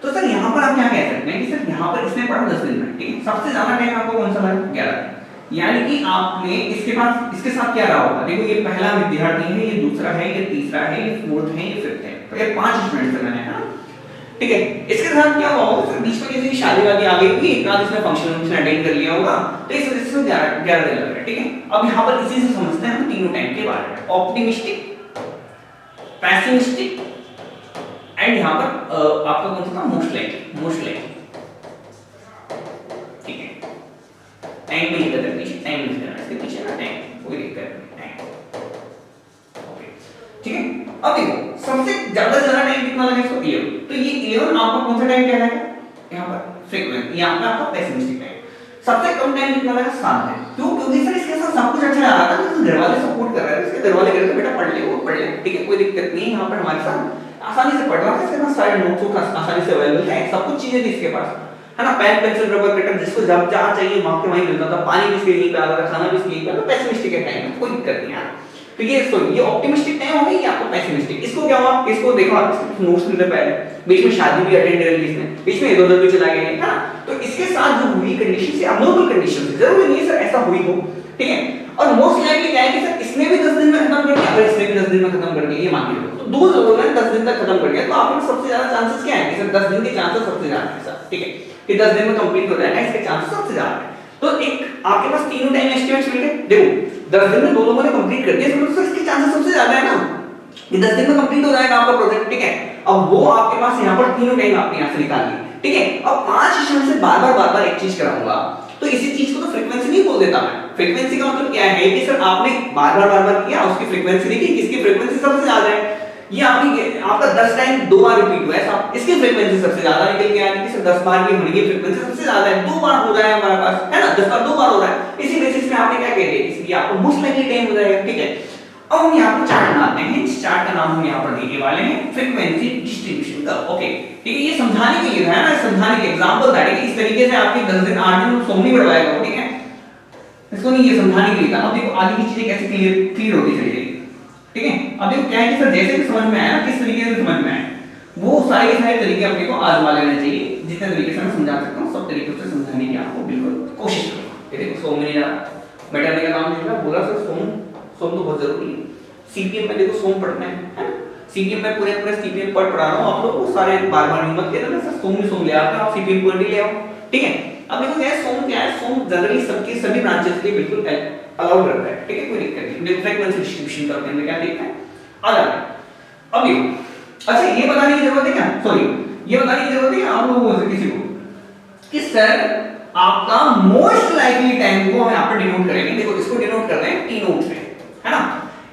A: तो सर यहां पर आप क्या कह सकते हैं कि सर यहां पर इसने पढ़ा 10 दिन में, ठीक है, सबसे ज्यादा टाइम आपको कौन सा लगा, 11 दिन, यानी कि आपने इसके साथ क्या रहा होगा, देखो ये पहला विद्यार्थी है, ये दूसरा है, ये तीसरा है, ये फोर्थ है, ये फिफ्थ है, तो ये 5 स्टूडेंट्स हैं मैंने, है ना, ठीक है। इसके साथ क्या हुआ होगा, बीच में किसी शादी वादी आ गई होगी, एक रात इसने फंक्शन अटेंड कर लिया होगा, तो इस वजह से 11 दिन लग रहा है, ठीक है। अब यहाँ पर इसी से समझते हैं हम तीनों टाइम के बारे में, ऑप्टिमिस्टिक, पेसिमिस्टिक एंड यहाँ पर आपका कौन सा था, मोस्ट लाइकली, ठीक है, टाइम में लिखा था पीछे, टाइम लिख देना इसके पीछे ना, टाइम कोई दिक्कत नहीं, टाइम, ओके, ठीक है। अब देखो सबसे ज्यादा टाइम कितना लगा इसको 11, तो ये 11 आपका कौन सा टाइम कहलाएगा, यहाँ पर फ्रीक्वेंसी, यहाँ पे आपका पेसिमिस्टिक टाइम। सबसे कम टाइम कितना लगा, 7 दिन, क्यों, क्योंकि सर इसके साथ सब कुछ अच्छा आ रहा था, तो घर वाले सपोर्ट कर रहे थे, इसके घर वाले कह रहे थे बेटा पढ़ ले, वो पढ़ ले, ठीक है, कोई दिक्कत नहीं, यहाँ पर हमारे साथ आसानी से पढ़ रहा था, इसके पास सारे नोट्स आसानी से अवेलेबल है, सब कुछ चीजें थी इसके पास, है ना, पेन पेंसिल रबर कटर जिसको जब जहां चाहिए वहां के वहीं मिलता था, पानी भी इसके लिए पे आता था, खाना भी इसके लिए पे आता था, पेसिमिस्टिक टाइम है, कोई दिक्कत नहीं है। तो ये ऑप्टिमिस्टिक टाइम हो गई, या आपको पेसिमिस्टिक, इसको क्या हुआ, इसको देखो आप नोट्स मिलते पहले, बीच में शादी भी अटेंड कर ली इसने, बीच में इधर-उधर भी चला गया है ना, तो इसके साथ जो हुई कंडीशन से अबनॉर्मल कंडीशन से, जरूरी नहीं है सर ऐसा हुई हो, ठीक है। और मोस्ट लाइकली क्या है कि सर इसने भी 10 दिन में खत्म कर दिया, अगर इसने भी 10 दिन में खत्म कर दिया, ये मान लीजिए, तो दो लोगों ने 10 दिन तक खत्म कर दिया, तो आपके सबसे ज्यादा चांसेस क्या है कि सर 10 दिन के चांसेस सबसे ज्यादा है सर, ठीक है, कि 10 दिन में कंप्लीट हो जाएगा, इसके चांसेस सबसे ज्यादा है। तो एक आपके पास तीनों टाइम एस्टिमेट्स मिल गए, देखो 10 दिन में दो लोगों ने कंप्लीट कर दिया, तो इसके चांसेस सबसे ज्यादा है ना कि 10 दिन में कंप्लीट हो जाएगा आपका प्रोजेक्ट, ठीक है। अब वो आपके पास यहाँ पर तीनों टाइम आपने यहाँ से निकाल ली, ठीक है। अब 5 स्टूडेंट से बार-बार एक चीज कराऊंगा, तो इसी चीज को तो फ्रीक्वेंसी नहीं बोल देता मैं, फ्रीक्वेंसी का मतलब क्या है कि सर आपने बार-बार किया, उसकी फ्रीक्वेंसी देखी, किसकी फ्रीक्वेंसी सबसे ज्यादा है, ये आपका 10 टाइम 2 बार रिपीट हुआ है साहब, इसकी फ्रीक्वेंसी सबसे ज्यादा निकल के आ रही है, सर 10 बार की होने की फ्रीक्वेंसी सबसे ज्यादा है, 2 बार हो जाए हमारे पास, है ना, 10 बार 2 बार हो रहा है, इसी बेसिस पे आपने क्या कह दिया, इसलिए आपको मोस्ट लाइकली टाइम हो जाएगा, ठीक है। अब हम यहाँ पर चार्ट बनाते हैं, इस चार्ट का नाम हम यहाँ पर देने वाले हैं फ्रीक्वेंसी डिस्ट्रीब्यूशन का, ओके, ठीक है। ये समझाने के लिए है ना, समझाने के एग्जांपल था, ठीक है, इस तरीके से आपके 10 दिन 8 दिन सोम नहीं बढ़वाएगा, ठीक है, इसको नहीं, ये समझाने के लिए था। अब देखो आगे की चीजें कैसे क्लियर होती चली जाएगी, ठीक है। अब देखो क्या है कि सर जैसे भी समझ में आया ना, किस तरीके से समझ में आया, वो सारे के सारे तरीके अपने को आजमा लेना चाहिए, जितने तरीके से मैं समझा सकता हूँ सब तरीकों से समझाने की आपको बिल्कुल कोशिश करूंगा। ये देखो सोम में नहीं जा रहा, बैठाने का नाम लिखा, बोला सर सोम तो बहुत जरूरी है, सीपीएम में देखो सोम पढ़ना है ना, सीपीएम में पूरे सीपीएम पढ़ा रहा हूँ, आप लोग वो सारे बार-बार नहीं मत कहना सर सोम ले आते हैं, आप सीपीएम पूरे ले आओ, ठीक है। अब देखो क्या है, सोम जनरली सबकी सभी ब्रांचेस के लिए बिल्कुल अलाउड रहता है, ठीक है, कोई दिक्कत नहीं। देखो फ्रीक्वेंसी डिस्ट्रीब्यूशन करते हैं, क्या देखते हैं आ जाता है। अब देखो अच्छा ये बताने की जरूरत है क्या, सॉरी ये बताने की जरूरत है आप लोगों से किसी को कि सर आपका मोस्ट लाइकली टाइम को हम यहाँ पर डिनोट करेंगे, देखो इसको डिनोट करते हैं टी नोट से, है ना,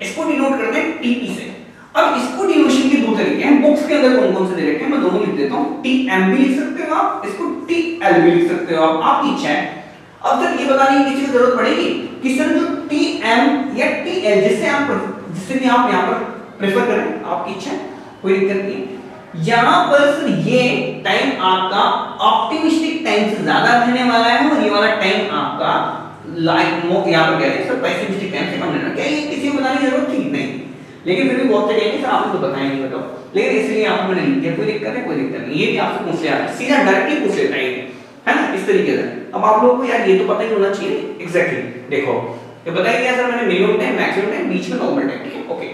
A: इसको डिनोट करते हैं टीपी से। अब इसको डिनोशन के दो तरीके हैं, बुक्स के अंदर कौन कौन से दे रखे हैं मैं दोनों लिख देता हूं, टीएम भी लिख सकते हो आप, इसको टीएल भी लिख सकते हो आप, आपकी इच्छा है। अब सर ये बताने की किसी को जरूरत पड़ेगी कि सर जो टीएम या टीएल जिससे भी आप यहां पर प्रेफर करें, आपकी इच्छा है, कोई दिक्कत नहीं। यहां पर सर ये टाइम आपका ऑप्टिमिस्टिक टाइम से ज्यादा रहने वाला है और ये वाला टाइम आपका लाइक यहां पर कह रहे हैं सर पेसिमिस्टिक टाइम से कम रहना, क्या ये किसी को बताने की जरूरत थी नहीं, लेकिन फिर भी बहुत से कहेंगे सर आपने तो बताया नहीं, बताओ, लेकिन इसलिए आपको मैंने लिख दिया, कोई दिक्कत है, कोई दिक्कत नहीं, ये भी आपसे पूछ लिया सीधा डायरेक्टली पूछ लेता है ना, इस तरीके से। अब आप लोगों को यार ये तो पता ही होना चाहिए एग्जैक्टली। देखो ये बताया गया सर मैंने मिनिमम टाइम, मैक्सिमम टाइम, बीच में नॉर्मल टाइम, ठीक है, ओके।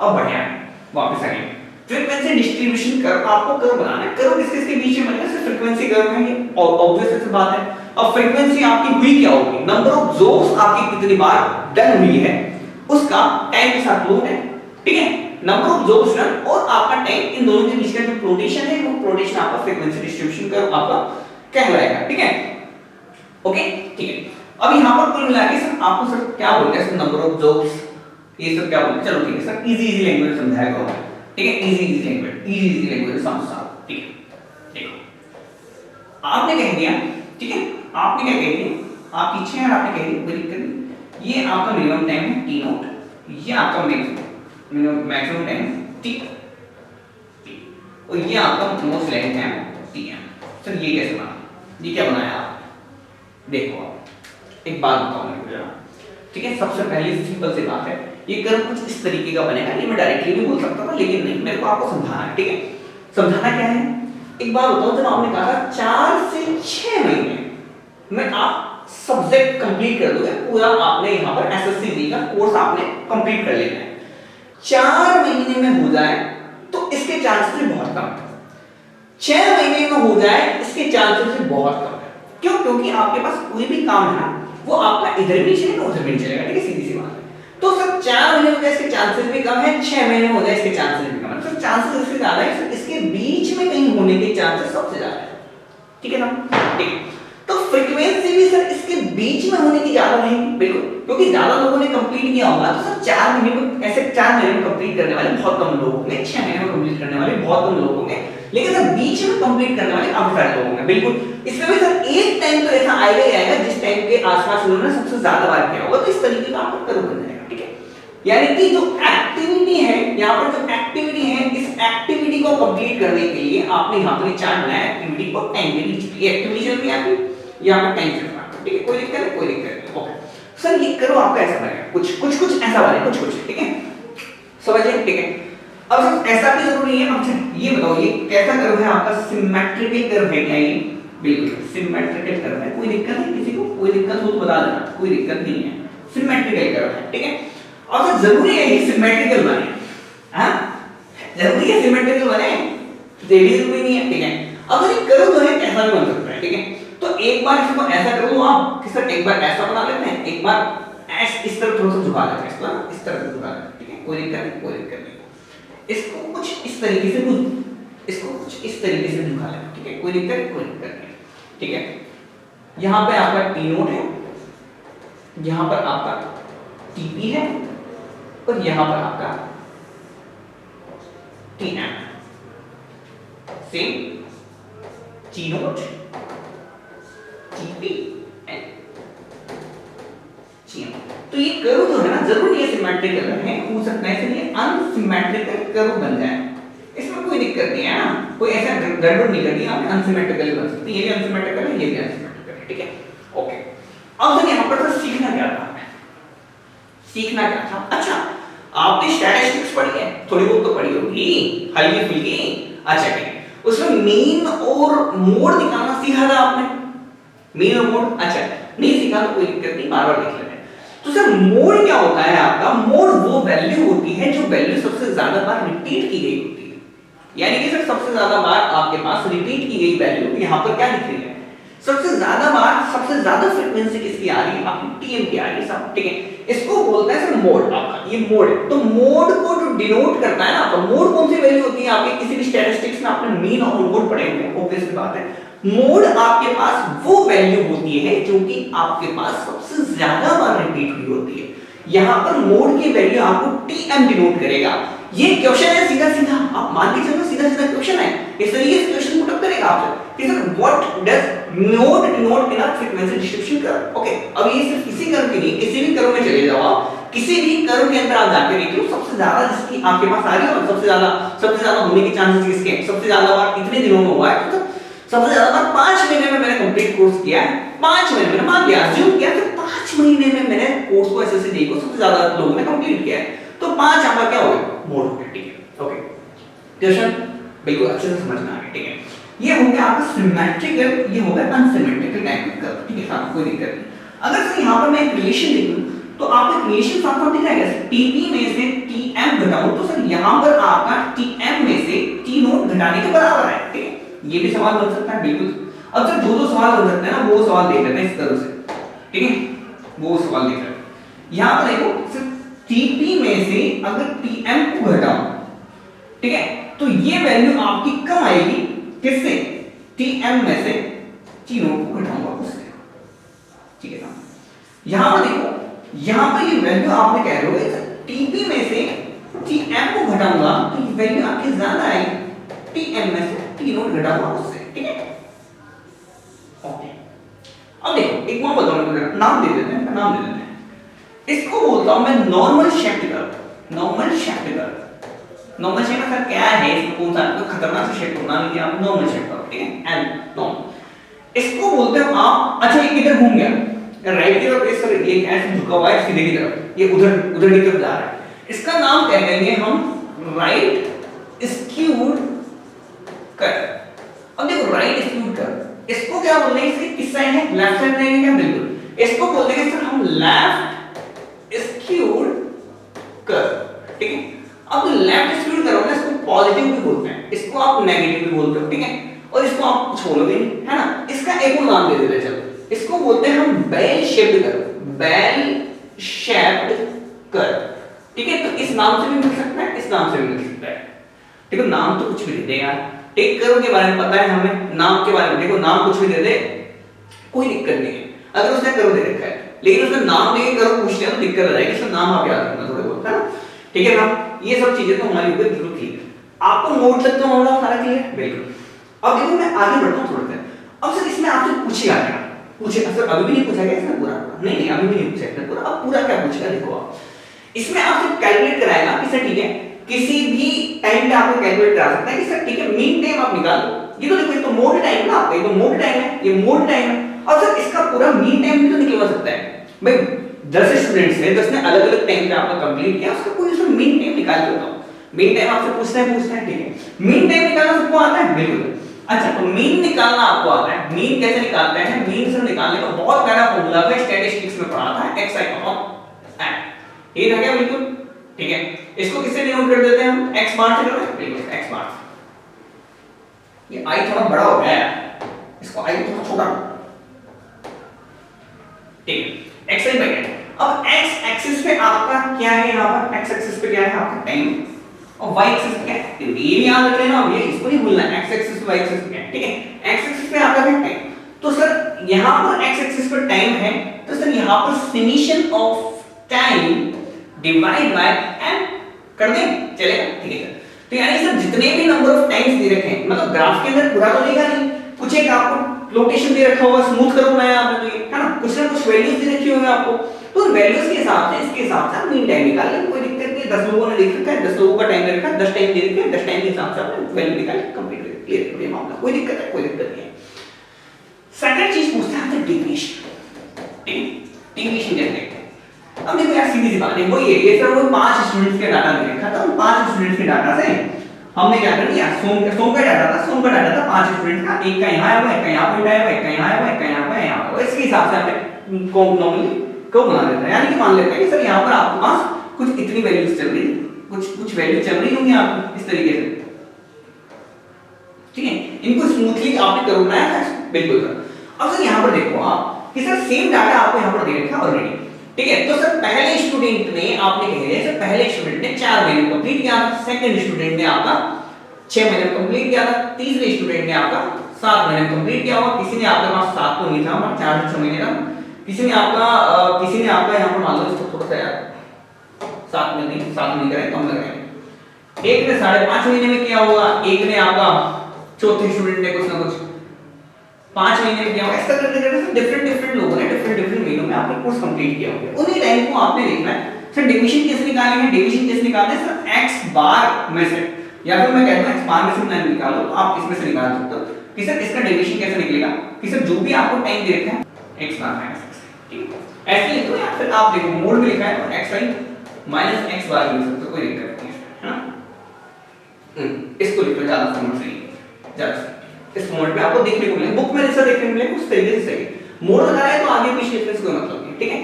A: अब बढ़िया है, वापस आइए, फ्रीक्वेंसी डिस्ट्रीब्यूशन कर्व, आपको कर्व बनाना है, कर्व किसके बीच में बनेगा, सिर्फ फ्रीक्वेंसी कर्व है, ये ऑब्वियस सी बात है। अब फ्रीक्वेंसी आपकी हुई क्या होगी, नंबर ऑफ जोन्स आपकी कितनी बार डन हुई है उसका टाइम के साथ लोड है, ठीक है, नंबर ऑफ जोन्स डन और आपका टाइम, इन दोनों के बीच का जो प्रोटेशन है वो प्रोटेशन आपका फ्रीक्वेंसी डिस्ट्रीब्यूशन कर्व आपका कहलाएगा, ठीक है, ओके, ठीक है। अब यहां पर कुल मिला के सर आपको सर क्या बोलते हैं, नंबर ऑफ जोन्स, ये सब क्या बोलते हैं, चलो ठीक है सर, इजी लैंग्वेज समझाया करो, ठीक है, इजी लैंग्वेज समझा, ठीक है। देखो आपने कह दिया, ठीक है, आपने क्या कह दिया, आपकी इच्छा है, आपने कह दिया कोई दिक्कत नहीं, ये आपका मिनिमम टाइम है टी नॉट, ये आपका मैक्सिमम टाइम टी, और ये आपका most length time T M. Sir ये कैसे बना, ये क्या बनाया आप, देखो आप एक बात बताओ मेरे को जरा, ठीक है, सबसे पहले सिंपल सी बात है, ये कर्व कुछ इस तरीके का बनेगा, ये मैं डायरेक्टली भी बोल सकता था लेकिन नहीं, मेरे को आपको समझाना है, ठीक है, समझाना क्या है, एक बात बताओ, जब आपने कहा 4 से 6 महीने में आप सब्जेक्ट कंप्लीट कर दोगे, पूरा आपने यहाँ पर एसएससी का कोर्स आपने कंप्लीट कर लेना है, 4 महीने में हो जाए तो इसके चांसेस बहुत कम है, 6 महीने में हो जाए इसके चांसेस बहुत कम है, क्यों, क्योंकि आपके पास कोई भी काम है ना वो आपका इधर भी चलेगा उधर भी चलेगा, ठीक है, सीधी सी बात है। तो सर 4 महीने में इसके चांसेस भी कम है, 6 महीने में हो जाए इसके चांसेस भी कम है, तो चांसेस इससे ज्यादा है, सर इसके बीच में कहीं होने के चांसेस सबसे ज्यादा है, ठीक है ना, ठीक है। तो फ्रीक्वेंसी भी सर इसके बीच में होने की ज्यादा रहेगी, बिल्कुल, क्योंकि ज्यादा लोगों ने कंप्लीट किया होगा, तो सर 4 महीने में, ऐसे 4 महीने में कंप्लीट करने वाले बहुत कम लोग होंगे, 6 महीने में कंप्लीट करने वाले बहुत कम लोग होंगे, लेकिन सर बीच में कंप्लीट करने वाले काफी सारे लोग होंगे, बिल्कुल। इसमें भी सर एक टाइम तो ऐसा आएगा ही आएगा जिस टाइम के आसपास उन्होंने सबसे ज्यादा बार किया होगा, तो इस तरीके का आपका कर्व बन जाएगा, ठीक है। यानी कि जो एक्टिविटी है, यहाँ पर जो एक्टिविटी है, इस एक्टिविटी को कंप्लीट करने के लिए आपने यहाँ पर चार्ट बनाया, एक्टिविटी को टाइम के बीच, ये एक्टिविटी चल रही है आपकी, यहाँ पर टाइम चल रहा है, ठीक है, कोई दिक्कत नहीं, कोई दिक्कत नहीं, ओके। सर ये करो आपका ऐसा बनेगा, कुछ ऐसा बने, कुछ, ठीक है, समझिए, ठीक है। अब सर ऐसा भी जरूरी है, अब ये बताओ ये कैसा कर्व है आपका, सिमेट्रिकल कर्व है क्या, ये बिल्कुल सिमेट्रिकल कर्व है, कोई दिक्कत नहीं, किसी को कोई दिक्कत हो तो बता देना, कोई दिक्कत नहीं है, सिमेट्रिकल कर्व है, ठीक है। और सर जरूरी है ये सिमेट्रिकल बने, हाँ जरूरी है सिमेट्रिकल बने, जरूरी नहीं है, ठीक है। अब ये कर्व जो है कैसा भी बन सकता है, ठीक है, तो एक बार इसको ऐसा कर लो आप कि सर एक बार ऐसा बना लेते हैं, एक बार इस तरफ थोड़ा सा झुका लेते हैं, इसको इस तरफ झुका लेते हैं, ठीक है, कोई दिक्कत नहीं, कोई दिक्कत नहीं, इसको कुछ इस तरीके से झुका लेना, ठीक है, कोई दिक्कत नहीं, ठीक है। यहाँ पे आपका टी नोट है, यहाँ पर आपका टीपी है, और यहाँ पर आपका T M, same T naught, TP and T M. तो ये कर्व जो है ना, जरूर ये सिमेट्रिकल है, हो सकता है इसलिए अनसिमेट्रिकल कर्व बन जाए, इसमें कोई दिक्कत नहीं है ना, कोई ऐसा गड़बड़ नहीं करनी, आप अनसिमेट्रिकल बन सकते हैं, ये भी अनसिमेट्रिकल है, ये भी अनसिमेट्रिकल है, ठीक है, ओके। अब सर यहाँ पर सीखना क्या था, अच्छा आपने स्टैटिस्टिक्स पढ़ी है, थोड़ी बहुत तो पढ़ी होगी, हल्की फुल्की, अच्छा ठीक है, उसमें मीन और मोड निकालना सीखा था आपने, मीन और मोड, अच्छा नहीं सीखा तो कोई दिक्कत नहीं, बार बार देख लेते हैं। तो सर मोड क्या होता है आपका, मोड वो वैल्यू होती है जो वैल्यू सबसे ज्यादा बार रिपीट की गई होती है, यानी कि सर सबसे ज्यादा बार आपके पास रिपीट की गई वैल्यू यहाँ पर क्या लिख रही है, सबसे ज्यादा बार सबसे ज्यादा फ्रीक्वेंसी किसकी आ रही है, आपकी टीएम की आ रही है, सब ठीक है, इसको बोलते हैं सर मोड, आपका ये मोड है। तो मोड को जो डिनोट करता है ना, आपका मोड कौन सी वैल्यू होती है, आपके किसी भी स्टैटिस्टिक्स में आपने मीन और मोड पढ़े होंगे, ऑब्वियस बात है, मोड आपके पास वो वैल्यू होती है जो कि आपके पास सबसे ज्यादा बार रिपीट हुई होती है, यहाँ पर मोड की वैल्यू आपको टीएम डिनोट करेगा। ये क्वेश्चन है सीधा सीधा, आप मान के चलो सीधा सीधा क्वेश्चन है, इस तरीके से क्वेश्चन पुट अप करेगा आपसे कि sir what does mode denote in a frequency distribution curve, okay. अब ये सिर्फ किसी कर्व की नहीं, किसी भी कर्व में चले जाओ आप, किसी भी कर्व के अंदर आप जाके देखिए, सबसे ज्यादा जिसकी आपके पास आ रही है, सबसे ज्यादा होने के चांसेस किसके, सबसे ज्यादा बार कितने दिनों में हुआ है, तो सबसे ज्यादा बार 5 महीने में मैंने कंप्लीट कोर्स किया है, 5 महीने में मान लिया, अज्यूम किया तो 5 महीने में मैंने कोर्स को एसएससी को सबसे ज्यादा लोगों ने कंप्लीट किया है, तो तो 5 आपका क्या हो गया, मोड हो गया। ठीक है, ओके क्वेश्चन बिल्कुल अच्छे से समझ में आ गया। ठीक है, ये हो गया आपका सिमेट्रिकल, ये हो गया अनसिमेट्रिकल टाइप का कर्व। ठीक है, साथ कोई दिक्कत नहीं। अगर सर यहाँ पर मैं एक रिलेशन देखूं तो आपका रिलेशन साथ साथ दिख रहा है, TP में से TM घटाऊं तो सर यहाँ पर आपका TM में से T नोट घटाने के बराबर है। ठीक है, ये भी सवाल बन सकता है बिल्कुल। अब सर दो सवाल बन सकते हैं ना, वो सवाल देख लेते हैं इस तरह से। ठीक है, वो सवाल देख लेते हैं। यहाँ पर देखो सर TP में से अगर TM को घटाऊं, ठीक है, तो ये वैल्यू आपकी कम आएगी किससे, TM में से T नोट को घटाऊंगा उससे। ठीक है ना, यहां पर देखो, यहां पर ये वैल्यू आपने कह रहे हो TP में से TM को घटाऊंगा तो ये वैल्यू आपकी ज्यादा आएगी, TM में से T नोट घटाऊंगा उससे। ठीक है, ओके। अब देखो एक बार बताओ, मैं नाम दे देते हैं, नाम दे देते हैं। इसको बोलता हूं मैं normal shaped curve. Normal shaped curve, normal shape का क्या है, इसमें कौन सा खतरनाक सा शेप होना नहीं, आप नॉर्मल शेप कर्व। ठीक है, एल नॉर्मल इसको बोलते हो आप। अच्छा ये किधर घूम गया, राइट की तरफ, इस तरह ये ऐसे झुका हुआ है सीधे की तरफ, ये उधर उधर की तरफ जा रहा है। इसका नाम कह देंगे हम राइट स्क्यूड कर्व। अब देखो राइट स्क्यूड कर्व, इसको क्या बोलते हैं, इसके किस साइड है, लेफ्ट साइड रहेंगे क्या, बिल्कुल। इसको बोलते हैं सर हम लेफ्ट स्क्यूड कर्व। ठीक है, अब लेफ्ट स्क्यूड कर्व है, इसको पॉजिटिव भी बोलते हैं, इसको आप नेगेटिव भी बोलते हो। ठीक है, और इसको आप कुछ बोलोगे नहीं, है ना। इसका एक और नाम दे देते हैं, चलो इसको बोलते हैं हम bell shaped curve, bell shaped curve. ठीक है, तो इस नाम से भी मिल सकता है, इस नाम से भी मिल सकता है। देखो नाम तो कुछ भी दे दे यार, टेक कर्व के बारे में पता है हमें, नाम के बारे में देखो नाम कुछ भी दे दे कोई दिक्कत नहीं है। अगर उसने कर्व दे रखा है लेकिन उसने नाम दे के कर्व पूछ लिया तो दिक्कत आ जाएगी, इसका नाम आप याद रखना थोड़े बहुत, है ना। ठीक है ना, ये सब चीजें तो हमारी ऊपर बिल्कुल ठीक है। आपको नोट तक तो होना सारा क्लियर है, बिल्कुल। अब देखो मैं आगे बढ़ता हूं थोड़ा सा। अब सर इसमें आपसे पूछेगा क्या, पूछेगा सर अभी भी नहीं पूछा गया इसमें पूरा, नहीं अभी भी नहीं पूछा इसमें पूरा। अब पूरा क्या पूछेगा देखो आप, इसमें आपसे कैलकुलेट कराएगा कि सर ठीक है किसी भी टाइम पे आपको कैलकुलेट करा सकता है कि सर ठीक है मीन टाइम आप निकाल लो। ये तो देखो ये तो मोड टाइम ना आपका, ये तो मोड टाइम है, ये मोड टाइम है। और सर इसका पूरा मीन टाइम भी तो निकलवा सकता है भाई। 10 स्टूडेंट्स हैं, 10 ने अलग-अलग टाइम पे आपका कंप्लीट किया, उसका कोई उसका मीन टाइम निकाल के बताओ। मीन टाइम आपसे पूछना है, ठीक है। मीन टाइम निकालना सबको आता है, बिल्कुल। अच्छा तो मीन निकालना आपको आता है, मीन कैसे निकालते हैं, मीन से निकालने का बहुत प्यारा फॉर्मूला है, स्टैटिस्टिक्स में पढ़ा था, xi n। ये था क्या, बिल्कुल ठीक है। इसको किससे डिनोट कर देते हैं हम, x बार से करोगे, बिल्कुल x बार। ये i थोड़ा बड़ा हो गया है, इसको i थोड़ा छोटा ठीक है, xi बाय n। अब x एक्सिस पे आपका क्या है, यहाँ पर x एक्सिस पे क्या है आपका टाइम, और y एक्सिस पे क्या है, ये भी याद रख लेना, ये इसको नहीं भूलना है, x एक्सिस पे y एक्सिस पे क्या है, ठीक है। x एक्सिस पे आपका क्या टाइम, तो सर यहाँ पर x एक्सिस पर टाइम है, तो सर यहाँ पर summation of time divide by n कर दें, चलेगा, ठीक है सर। तो यानी सर जितने भी नंबर ऑफ टाइम्स दे रखे हैं, मतलब ग्राफ के अंदर पूरा तो देगा नहीं, कुछ एक आपको लोकेशन दे रखा होगा, स्मूथ करो बनाया आपने, तो ये है ना, कुछ ना कुछ वैल्यूज दे रखी होंगी आपको, तो वैल्यूज के हिसाब से इसके हिसाब से आप मीन टाइम निकाल लें, कोई दिक्कत नहीं है। 10 लोगों ने लिख रखा है, 10 लोगों का टाइम दे रखा है, 10 टाइम दे रखे हैं, 10 टाइम के हिसाब से आपने वैल्यू निकाल कंप्लीट कर क्लियर कर दिया मामला, कोई दिक्कत है, कोई दिक्कत नहीं है। सेकंड चीज पूछते हैं आपसे डेविएशन, ठीक है, डेविएशन कैसे देखते हैं। अब देखो यार सीधी सी बात है, वही है, ये सर वो 5 स्टूडेंट्स के डाटा दे रखा था, उन 5 स्टूडेंट्स के डाटा से हमने क्या कर दिया, सोम का डाटा था, सोम का डाटा था 5 स्टूडेंट का, एक का यहाँ आया हुआ है, एक का यहाँ पॉइंट आया हुआ है, एक का यहाँ आया हुआ है, एक का यहाँ पे यहाँ हुआ है, इसके हिसाब से हमें नॉर्मली को बना देता है, यानी कि मान लेते हैं कि सर यहाँ पर आपके पास कुछ इतनी वैल्यूज चल रही, कुछ वैल्यू चल रही होंगी आपकी इस तरीके से, ठीक है। इनको स्मूथली आपने कर बनाया है, बिल्कुल सर। अब सर यहाँ पर देखो आप कि सर सेम डाटा आपको यहाँ पर दे रखा है ऑलरेडी, ठीक है। तो सर पहले स्टूडेंट ने आपने कह दिया सर पहले स्टूडेंट ने 4 महीने कंप्लीट किया था, सेकंड स्टूडेंट ने आपका 6 महीने कंप्लीट किया था, तीसरे स्टूडेंट ने आपका 7 महीने कंप्लीट किया होगा, किसी ने आपके पास 7 तो नहीं था, 4 से 6 महीने का, किसी ने आपका यहाँ पर मान लो इसको थोड़ा सा यार 7 में नहीं 7 नहीं करें, कम लगाएं, एक ने 5.5 महीने में किया होगा, एक ने आपका चौथे स्टूडेंट ने कुछ ना कुछ 5 महीने में किया होगा, ऐसा करते करते डिफरेंट लोगों ने डिफरेंट महीनों में आपने कोर्स कंप्लीट किया होगा, उन्हीं टाइम को आपने देखना है। सर डिवीजन कैसे निकालेंगे, डिवीजन कैसे निकालते हैं सर, x बार में से, या फिर मैं कहता हूं x बार में से नहीं निकालो, तो आप इसमें से निकाल सकते हो कि सर इसका डिवीजन कैसे निकलेगा, कि सर जो भी आपको टाइम दे रखा है x बार माइनस x, ठीक है, ऐसे ही तो या फिर आप देखो मोड में लिखा है तो xi माइनस एक्स बार लिख सकते हो, कोई दिक्कत नहीं है ना। इसको लिख लो, ज्यादा फॉर्मेट सही है, ज्यादा इस फॉर्मेट में आपको देखने को मिलेगा, बुक में जैसा देखने को मिलेगा उस तरीके से सही है। मोड़ लगा है तो आगे पीछे डिफरेंस कोई मतलब नहीं, ठीक है।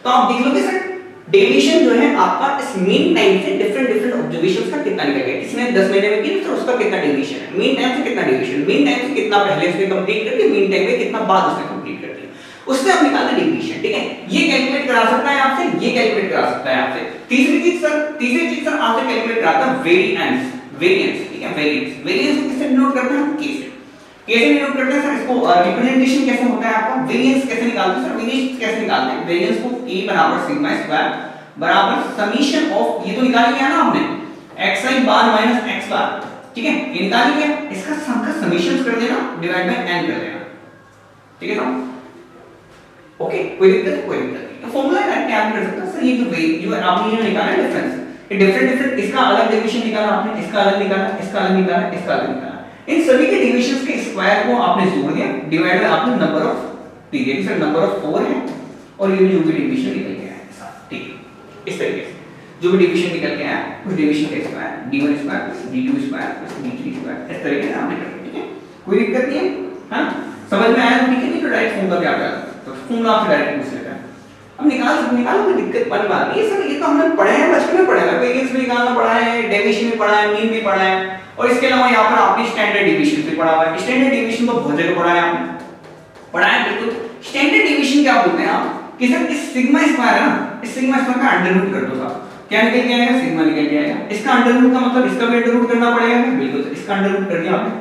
A: तो आप देख लो कि सर डेविएशन जो है आपका इस मीन टाइम से डिफरेंट ऑब्जर्वेशंस का कितना निकल गया, किसने 10 महीने में किया तो उसका कितना डेविएशन है, मीन टाइम से कितना डेविएशन, मीन टाइम से कितना पहले उसने कंप्लीट कर दिया, मीन टाइम में कितना बाद उसने कंप्लीट कर दिया, उससे हम निकालना डेविएशन, ठीक है। ये कैलकुलेट करा सकता है आपसे, ये कैलकुलेट करा सकता है आपसे। तीसरी चीज सर आपसे कैलकुलेट कराता है वेरिएंस, ठीक है। वेरिएंस को किससे डिनोट करते हैं, के से। कैसे डिनोट करते हैं सर, इसको रिप्रेजेंटेशन कैसे होता है आपका, वेरिएंस कैसे निकालते हैं सर, वेरिएंस कैसे निकालते हैं, वेरिएंस को a बराबर सिग्मा स्क्वायर बराबर समीशन ऑफ, ये तो निकाल लिया ना आपने, xi बार माइनस x बार, ठीक है, ये निकाल लिया, इसका सम का समीशन कर देना डिवाइड बाय n कर देना, ठीक है ना। ओके, कोई दिक्कत नहीं, फार्मूला है क्या कर सकते हैं सर, ये जो आपने ये निकाला है डिफरेंस, ये डिफरेंट इसका अलग डेविएशन निकाला आपने, इसका अलग निकाला, इसका अलग निकाला, इसका अलग निकाला, इन सभी के डेविएशंस के स्क्वायर को आपने जोड़ दिया, डिवाइड बाय आपने नंबर ऑफ दी है, सर नंबर ऑफ 4 है और ये जो भी डेविएशन निकल गया है साथ, ठीक है। इस तरीके से जो भी डेविएशन निकल गया है उस डेविएशन का square d1 square + d2 square + d3 square, इस तरीके से आपने कर दिया, ठीक है, कोई दिक्कत नहीं है, हां समझ में आया, ठीक है। नहीं तो डायरेक्ट फॉर्मूला क्या आता है, तो फॉर्मूला आपसे डायरेक्ट पूछ लेता है, अब निकालो, कोई दिक्कत वाली बात नहीं है सर, ये तो हमने पढ़े हैं, बचपन में पढ़ा है, वेरिएंस भी निकालना पढ़ा है, डेविएशन भी पढ़ा है, मीन भी पढ़ा है, और इसके अलावा यहाँ पर आपने स्टैंडर्ड डेविएशन भी पढ़ा हुआ है। स्टैंडर्ड डेविएशन तो बहुत जगह पढ़ा है आपने, पढ़ा है बिल्कुल। स्टैंडर्ड डेविएशन क्या बोलते हैं आप कि सर इस सिग्मा स्क्वायर है ना, इस सिग्मा स्क्वायर का अंडर रूट कर दो साहब, क्या निकल के आएगा, सिग्मा निकल के आएगा। इसका अंडर रूट का मतलब इसका भी अंडर रूट करना पड़ेगा, बिल्कुल सर, इसका अंडर रूट कर दिया आपने,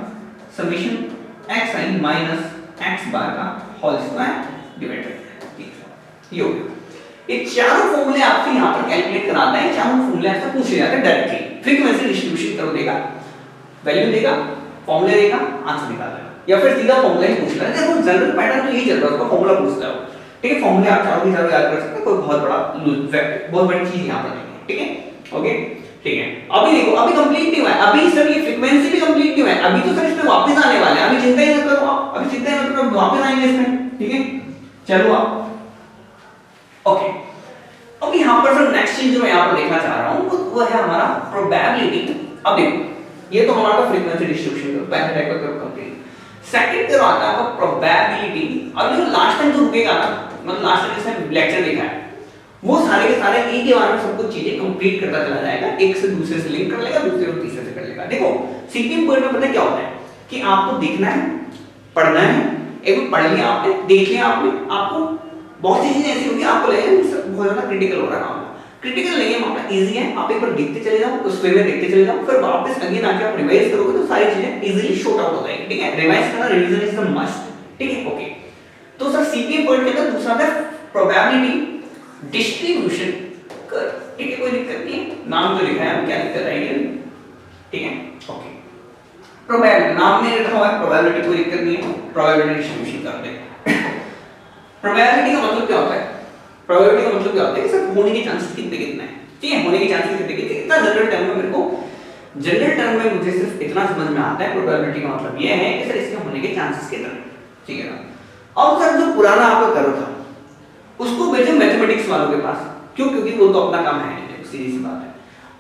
A: समेशन xi माइनस x बार का होल स्क्वायर डिवाइड कर दिया, ठीक है, ये हो गया। ये चारों फॉर्मूले आपसे यहां पर कैलकुलेट कराता है, चारों फॉर्मूले आपसे पूछे जाते हैं डायरेक्टली, फ्रीक्वेंसी डिस्ट्रीब्यूशन करो देगा, वैल्यू देगा, फॉर्मूले देगा, आंसर निकाल देगा, या फिर सीधा फॉर्मूला ही पूछ रहा है, देखो जनरल पैटर्न तो यही चल रहा है, उसका फॉर्मूला पूछता है, ठीक है। फॉर्मूले आप चारों के चारों याद कर सकते हैं, कोई बहुत बड़ी चीज यहां पर नहीं है, ठीक है, ओके, ठीक है। अभी देखो, अभी कंप्लीट नहीं हुआ है, अभी सर ये फ्रीक्वेंसी भी कंप्लीट नहीं हुआ है, अभी तो सर इसमें वापस आने वाले हैं, अभी चिंता ही मत करो आप, अभी चिंता ही मत करो, वापस आएंगे इसमें, ठीक है। चलो आप ओके, अब यहाँ पर सर नेक्स्ट चीज जो मैं यहाँ पर देखना चाह रहा हूँ वो है हमारा प्रोबेबिलिटी। अब देखो ये तो हमारा फ्रीक्वेंसी डिस्ट्रीब्यूशन का पहले टाइप का करो कंप्लीट, सेकंड जो आता है आपका प्रोबेबिलिटी। अब जो लास्ट टाइम जो रुकेगा ना, मतलब लास्ट टाइम जिसने लेक्चर देखा है वो सारे के सारे एक के बारे में सब कुछ चीजें कंप्लीट करता चला जाएगा, एक से दूसरे से लिंक कर लेगा, दूसरे और तीसरे से कर लेगा। देखो सीपीएम पॉइंट में पता क्या होता है कि आपको देखना है, पढ़ना है, एक बार पढ़ लिया आपने, देख लिया आपने, आपको बहुत सी चीजें ऐसी होगी आपको लगेगा बहुत ज्यादा क्रिटिकल हो रहा है काम, क्रिटिकल नहीं है मामला, इजी है, आप एक बार देखते चले जाओ, उस वे में देखते चले जाओ, फिर वापस अगेन आके आप रिवाइज करोगे तो सारी चीजें इजीली शॉर्ट आउट हो जाएंगी, ठीक है। रिवाइज करना, रिवीजन इज द मस्ट, ठीक है, ओके। तो सर सीपीएम पॉइंट के अंदर दूसरा था प्रोबेबिलिटी डिस्ट्रीब्यूशन कर्व, ठीक है, कोई दिक्कत नहीं है, नाम तो लिखा है, क्या दिक्कत आएगी, ठीक है, ओके। प्रोबेबिलिटी नाम में लिखा हुआ है, प्रोबेबिलिटी कोई दिक्कत नहीं है, प्रोबेबिलिटी डिस्ट्रीब्यूशन करते हैं। प्रोबेबिलिटी का मतलब क्या होता है, प्रोबेबिलिटी का मतलब क्या होता है कि सर होने के चांसेस कितने कितने हैं, ठीक है, होने के चांसेस कितने कितने, इतना जनरल टर्म में मेरे को जनरल टर्म में मुझे सिर्फ इतना समझ में आता है, प्रोबेबिलिटी का मतलब ये है कि सर इसके होने के चांसेस कितने, ठीक है ना। और सर जो पुराना आपका कर्व था उसको भेजो मैथमेटिक्स वालों के पास, क्यों, क्योंकि वो तो अपना काम है नहीं, सीधी सी बात है।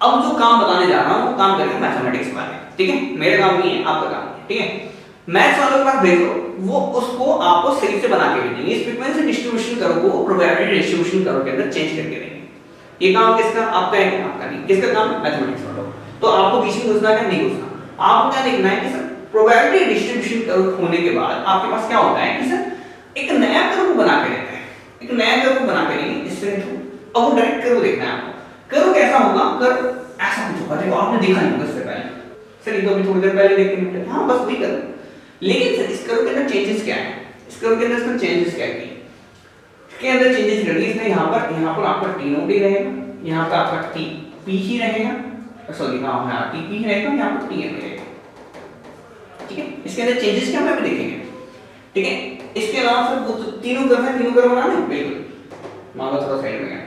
A: अब जो काम बताने जा रहा हूं वो काम करेंगे मैथमेटिक्स वाले, ठीक है, मेरा काम नहीं है, आपका काम है, ठीक है। मैथ्स वालों के पास भेजो, वो उसको आपको सही से बना के भेजेंगे, इस फ्रीक्वेंसी डिस्ट्रीब्यूशन कर्व को प्रोबेबिलिटी डिस्ट्रीब्यूशन कर्व के अंदर चेंज करके देंगे। ये काम किसका, आपका है, आपका नहीं, किसका काम है, मैथमेटिक्स वालों। तो आपको बीच में घुसना क्या, नहीं घुसना, आपको क्या देखना है कि सर प्रोबेबिलिटी डिस्ट्रीब्यूशन कर्व होने के बाद आपके पास क्या होता है कि सर एक नया कर्व बना के देते हैं, एक नया कर्व बना के देंगे इससे थ्रू, अब वो डायरेक्ट कर्व देखना है आपको, कर्व कैसा होगा, कर्व ऐसा कुछ होगा, देखो आपने देखा नहीं होगा इससे पहले, सर ये तो अभी थोड़ी देर पहले देख के निकले, हां बस वही कर्व। लेकिन सर इस कर्व के अंदर चेंजेस क्या है, इस कर्व के अंदर इसमें चेंजेस क्या है, इसके अंदर चेंजेस कर दिए इसने, यहां पर आपका टी नोट ही रहेगा, यहां पे आपका टी पी ही रहेगा, सॉरी हां हां टी पी ही रहेगा, यहां पर टी एम रहेगा, ठीक है। इसके अंदर चेंजेस क्या हम देखेंगे, ठीक है। इसके अलावा सर वो तीनों कर्व है, तीनों कर्व बनाना है, बिल्कुल मान लो थोड़ा साइड में गया,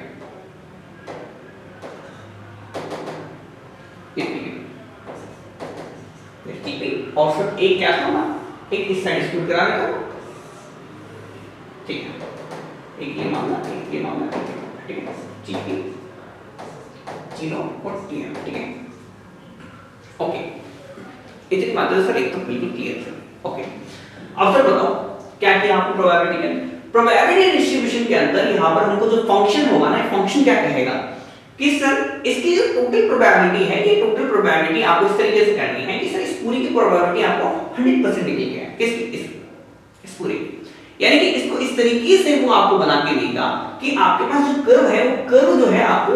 A: और फिर एक क्या करना, एक इस साइड स्कूट कराने का, ठीक है, एक ये मामला, एक ये मामला, ठीक है, जीपी 0.0 ठीक है। ओके, इतनी बात है सर, एक तो बिल्कुल क्लियर है। ओके, अब सर बताओ क्या किया आपको प्रोबेबिलिटी में? प्रोबेबिलिटी डिस्ट्रीब्यूशन के अंदर यहाँ पर हमको जो फंक्शन होगा ना, फंक्शन क्या कहेगा कि सर इसकी जो टोटल प्रोबेबिलिटी है, ये टोटल प्रोबेबिलिटी आपको इस तरीके से करनी है कि सर इस पूरी की प्रोबेबिलिटी आपको 100% निकल के है। किसकी? इस पूरे, यानी कि इसको इस तरीके से वो आपको बना के देगा कि आपके पास जो कर्व है, वो कर्व जो है आपको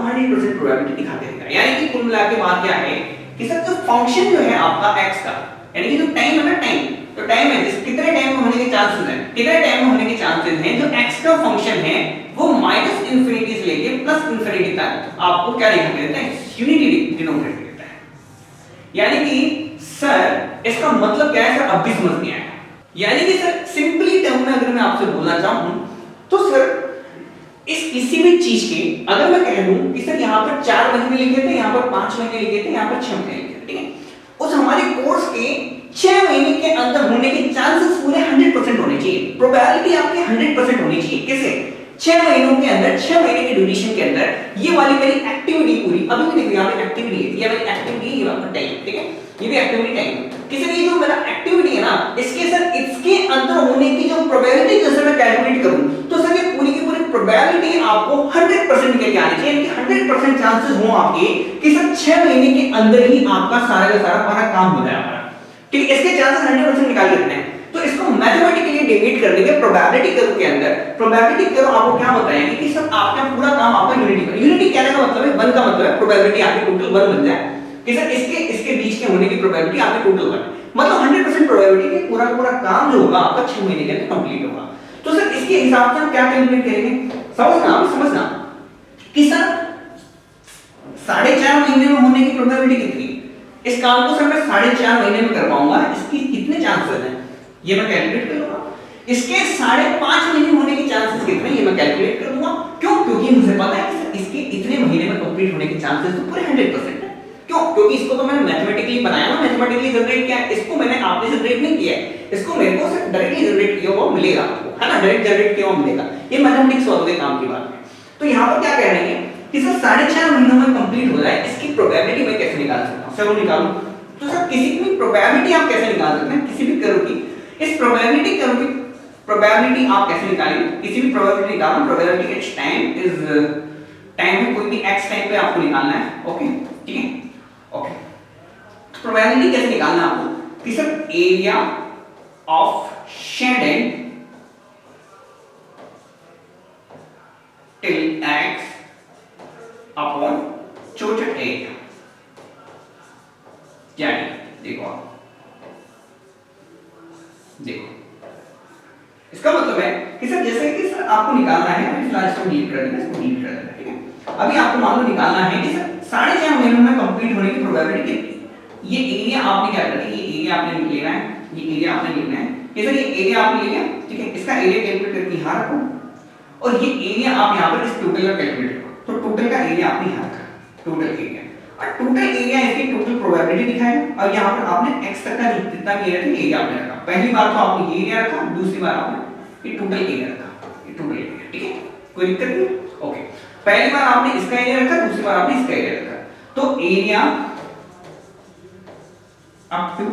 A: 100% प्रोबेबिलिटी दिखा के देगा। यानी कि कुल मिला के बात क्या है कि सर जो फंक्शन जो है आपका x का, यानी कि जो टाइम है ना, टाइम, तो टाइम है जिस कितने टाइम में होने के चांसेस हैं, कितने टाइम में होने के चांसेस हैं, जो x का फंक्शन है वो माइनस इंफिनिटी से लेके प्लस इंफिनिटी तक आपको क्या दिखा देता है? यूनिटी डिनोमिनेटर देता है। यानी कि सर इसका मतलब क्या है सर, अब भी समझ नहीं आया। यानी कि सर सिंपली टर्म में अगर मैं आपसे बोलना चाहूं तो सर इस किसी भी चीज के अगर मैं कह दूं कि सर यहां पर 4 महीने लिखे थे, यहां पर 5 महीने लिखे थे, यहां पर 6 महीने लिखे थे, ठीक है, उस हमारे कोर्स के 6 महीने के अंदर होने के चांसेस पूरे 100% होने चाहिए, प्रोबेबिलिटी आपकी 100% होनी चाहिए। कैसे? 6 महीनों के अंदर, 6 महीने के ड्यूरेशन के अंदर ये वाली मेरी एक्टिविटी पूरी, अभी भी देखो यहां पे एक्टिविटी है, ये वाली एक्टिविटी, ये वाला टाइम, ठीक है, ये भी एक्टिविटी टाइम है। किसी भी जो मेरा एक्टिविटी है ना, इसके सर इसके अंदर होने की जो प्रोबेबिलिटी जैसे मैं कैलकुलेट करूं तो सर ये पूरी की पूरी प्रोबेबिलिटी आपको 100% निकल के आनी चाहिए, कि 100% चांसेस हो आपके कि सर 6 महीने के अंदर ही आपका सारा का सारा हमारा काम हो जाए हमारा, ठीक है। इसके चांसेस 100% निकाल के रखते हैं, तो इसको मैथमेटिकली डिवाइड कर देंगे प्रोबेबिलिटी कर्व के अंदर। प्रोबेबिलिटी कर्व आपको क्या बताएंगे कि सर आपका पूरा काम आपका यूनिटी पर, यूनिटी कहने का मतलब है 1 का मतलब है प्रोबेबिलिटी आपकी टोटल 1 बन जाए कि सर इसके बीच के होने की प्रोबेबिलिटी आपकी टोटल 1, मतलब 100% प्रोबेबिलिटी कि पूरा पूरा काम जो होगा आपका 6 महीने के अंदर कंप्लीट होगा। तो सर इसके हिसाब से हम क्या कैलकुलेट करेंगे, समझना कि सर 4.5 महीने में होने की प्रोबेबिलिटी कितनी, इस काम को सर मैं 4.5 महीने में कर पाऊंगा, इसकी कितने चांसेस हैं ये मैं कैलकुलेट कर लूंगा। इसके 5.5 महीने होने के चांसेस कितने ये मैं कैलकुलेट कर लूंगा। क्यों? क्योंकि मुझे पता है कि सर इसके इतने महीने में कंप्लीट होने के चांसेस तो पूरे 100% है। क्यों? क्योंकि इसको तो मैंने मैथमेटिकली बनाया ना, मैथमेटिकली जनरेट किया है, इसको मैंने आपने जनरेट नहीं किया है, इसको मेरे को सिर्फ डायरेक्टली जनरेट किया हुआ मिलेगा आपको, है ना, डायरेक्ट जनरेट किया हुआ मिलेगा। ये मैथमेटिक्स वाले काम की बात है। तो यहां पर क्या कह रहे हैं कि सर 4.5 महीनों में कंप्लीट हो जाए, इसकी प्रोबेबिलिटी मैं कैसे निकाल सकता हूं? चलो निकालूं। तो सर किसी की भी प्रोबेबिलिटी आप कैसे निकाल सकते हैं, किसी भी कर्व की, इस प्रोबेबिलिटी कर्व की प्रोबेबिलिटी आप कैसे निकालेंगे? किसी भी प्रोबेबिलिटी निकालना, probability H time is time है, कोई भी x टाइम पे आपको निकालना है, ओके, ठीक है, ओके। प्रोबेबिलिटी कैसे निकालना है आपको कि sir area of shaded till x upon total area, यानी देखो इसका मतलब है कि सर जैसे कि सर आपको निकालना है, अभी फिलहाल इसको डिलीट कर देना, इसको डिलीट कर देना, ठीक है। अभी आपको मान लो निकालना है कि सर 4.5 महीनों में कंप्लीट होने की प्रोबेबिलिटी कितनी। ये एरिया आपने क्या करना है, ये एरिया आपने लेना है, ये एरिया आपने लेना है, ये सर ये एरिया आपने ले लिया, ठीक है। इसका एरिया कैलकुलेट करके यहां रखो और ये एरिया आप यहां पर इस टोटल का कैलकुलेट करो, तो टोटल का एरिया आपने यहां रखा, टोटल एरिया, और टोटल एरिया इसकी टोटल प्रोबेबिलिटी दिखाएगा। और यहां पर आपने x तक का जितना भी एरिया आपने रखा, पहली बार तो आपने ये एरिया रखा, दूसरी बार आपने ये टोटल एरिया रखा, ये टोटल एरिया, ठीक है, कोई दिक्कत नहीं, ओके। पहली बार आपने इसका एरिया रखा, दूसरी बार आपने इसका एरिया रखा, तो area up to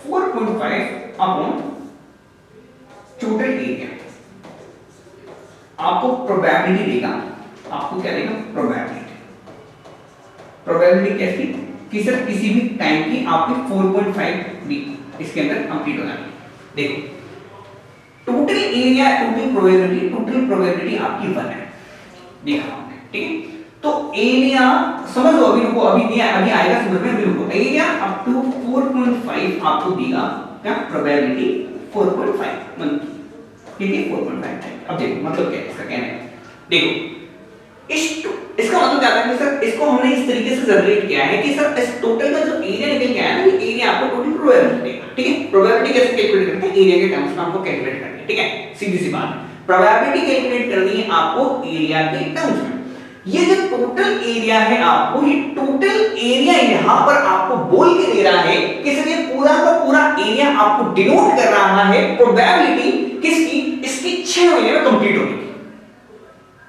A: 4.5 upon total area आपको प्रोबेबिलिटी देगा, आपको क्या देगा, प्रोबेबिलिटी कैसी कि सर किसी भी टाइम की आपकी 4.5 भी इसके अंदर कंप्लीट हो जाएगी। देखो टोटल एरिया, टोटल प्रोबेबिलिटी आपकी 1 है, देखा हमने, ठीक है। तो एरिया समझ लो, अभी रुको, अभी आएगा समझ में, अभी रुको। एरिया अप टू 4.5 आपको देगा क्या, प्रोबेबिलिटी 4.5, ठीक है, 4.5। अब देखो मतलब क्या है इसका कहना है, देखो इसका मतलब क्या है कि सर इसको हमने इस तरीके से जनरेट किया है कि सर इस टोटल का जो एरिया निकल के आया ना, ये एरिया आपको टोटल प्रोबेबिलिटी देगा, ठीक है। प्रोबेबिलिटी कैसे कैलकुलेट करते हैं, एरिया के टर्म्स में आपको कैलकुलेट करनी है, ठीक है, सीधी सी बात। प्रोबेबिलिटी कैलकुलेट करनी है आपको एरिया के टर्म्स में। ये जो टोटल एरिया है आपको, ये टोटल एरिया यहां पर आपको बोल के दे रहा है कि सर ये पूरा का पूरा एरिया आपको डिनोट कर रहा है प्रोबेबिलिटी किसकी, इसकी 6 महीने में कंप्लीट होने की,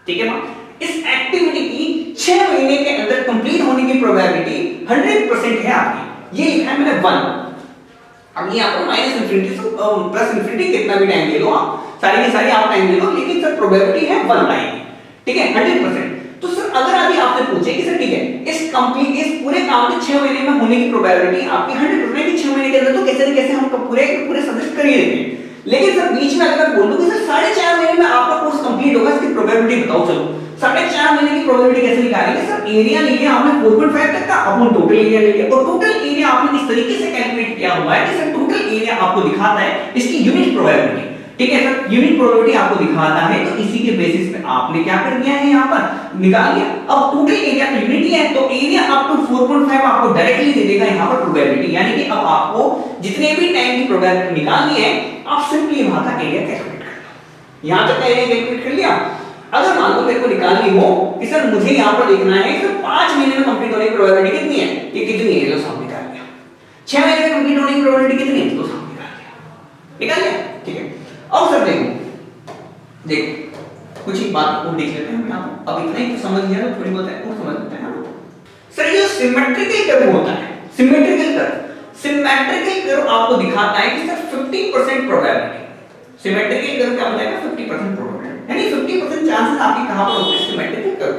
A: ठीक है ना। इस एक्टिविटी की 6 महीने के अंदर कंप्लीट होने की प्रोबेबिलिटी 100% है आपकी। ये लिखा है मैंने 1। अब ये आपको माइनस इंफिनिटी से प्लस इंफिनिटी कितना भी टाइम ले लो आप, सारी की सारी आप टाइम ले लो, लेकिन सर प्रोबेबिलिटी है 1 आएगी, ठीक है 100%। तो सर अगर अभी आपसे पूछे कि सर ठीक है इस पूरे काम के 6 महीने में होने की प्रोबेबिलिटी आपकी 100% है कि 6 महीने के अंदर तो कैसे न कैसे हम पूरे सब्जेक्ट कर ही देंगे, लेकिन सर बीच में अगर मैं बोल दूं कि सर 4.5 महीने में आपका कोर्स कंप्लीट होगा, इसकी प्रोबेबिलिटी बताओ चलो 4.5 महीने की प्रोबेबिलिटी कैसे निकालेंगे? सर एरिया ले लिया आपने 4.5 तक का, अपन टोटल एरिया ले लिया और टोटल एरिया आपने इस तरीके से कैलकुलेट किया हुआ है कि सर टोटल एरिया आपको दिखाता है इसकी यूनिट प्रोबेबिलिटी, ठीक है सर यूनिट प्रोबेबिलिटी आपको दिखाता है, तो इसी के बेसिस पे आपने क्या कर दिया है यहाँ पर निकाल लिया। अब टोटल एरिया तो यूनिट ही है, तो एरिया अप टू 4.5 आपको डायरेक्टली दे देगा यहाँ पर प्रोबेबिलिटी, यानी कि अब आपको जितने भी टाइम की प्रोबेबिलिटी निकालनी है आप सिंपली वहां का एरिया कैलकुलेट कर लो। यहां तक एरिया कैलकुलेट कर लिया। अगर मान लो मेरे को निकालनी हो कि सर मुझे यहां पर देखना है कि 5 महीने में कंप्लीट होने की प्रोबेबिलिटी कितनी है, ये कितनी है लो सामने निकाल लिया। 6 महीने में कंप्लीट होने की प्रोबेबिलिटी कितनी है, तो सामने निकाल लिया, ठीक है। अब सर देखो कुछ एक बात और देख लेते हैं हम यहां पर। अब इतना ही तो समझ गया तो थोड़ी बहुत है और समझ लेते हैं सर। ये सिमेट्रिकल कर्व होता है, सिमेट्रिकल कर्व आपको दिखाता है कि सर 50% प्रोबेबिलिटी, सिमेट्रिकल कर्व क्या बताएगा 50% प्रोबेबिलिटी, यानी 50% चांसेस आपके कहां पर होते हैं सिमेट्रिकल कर्व।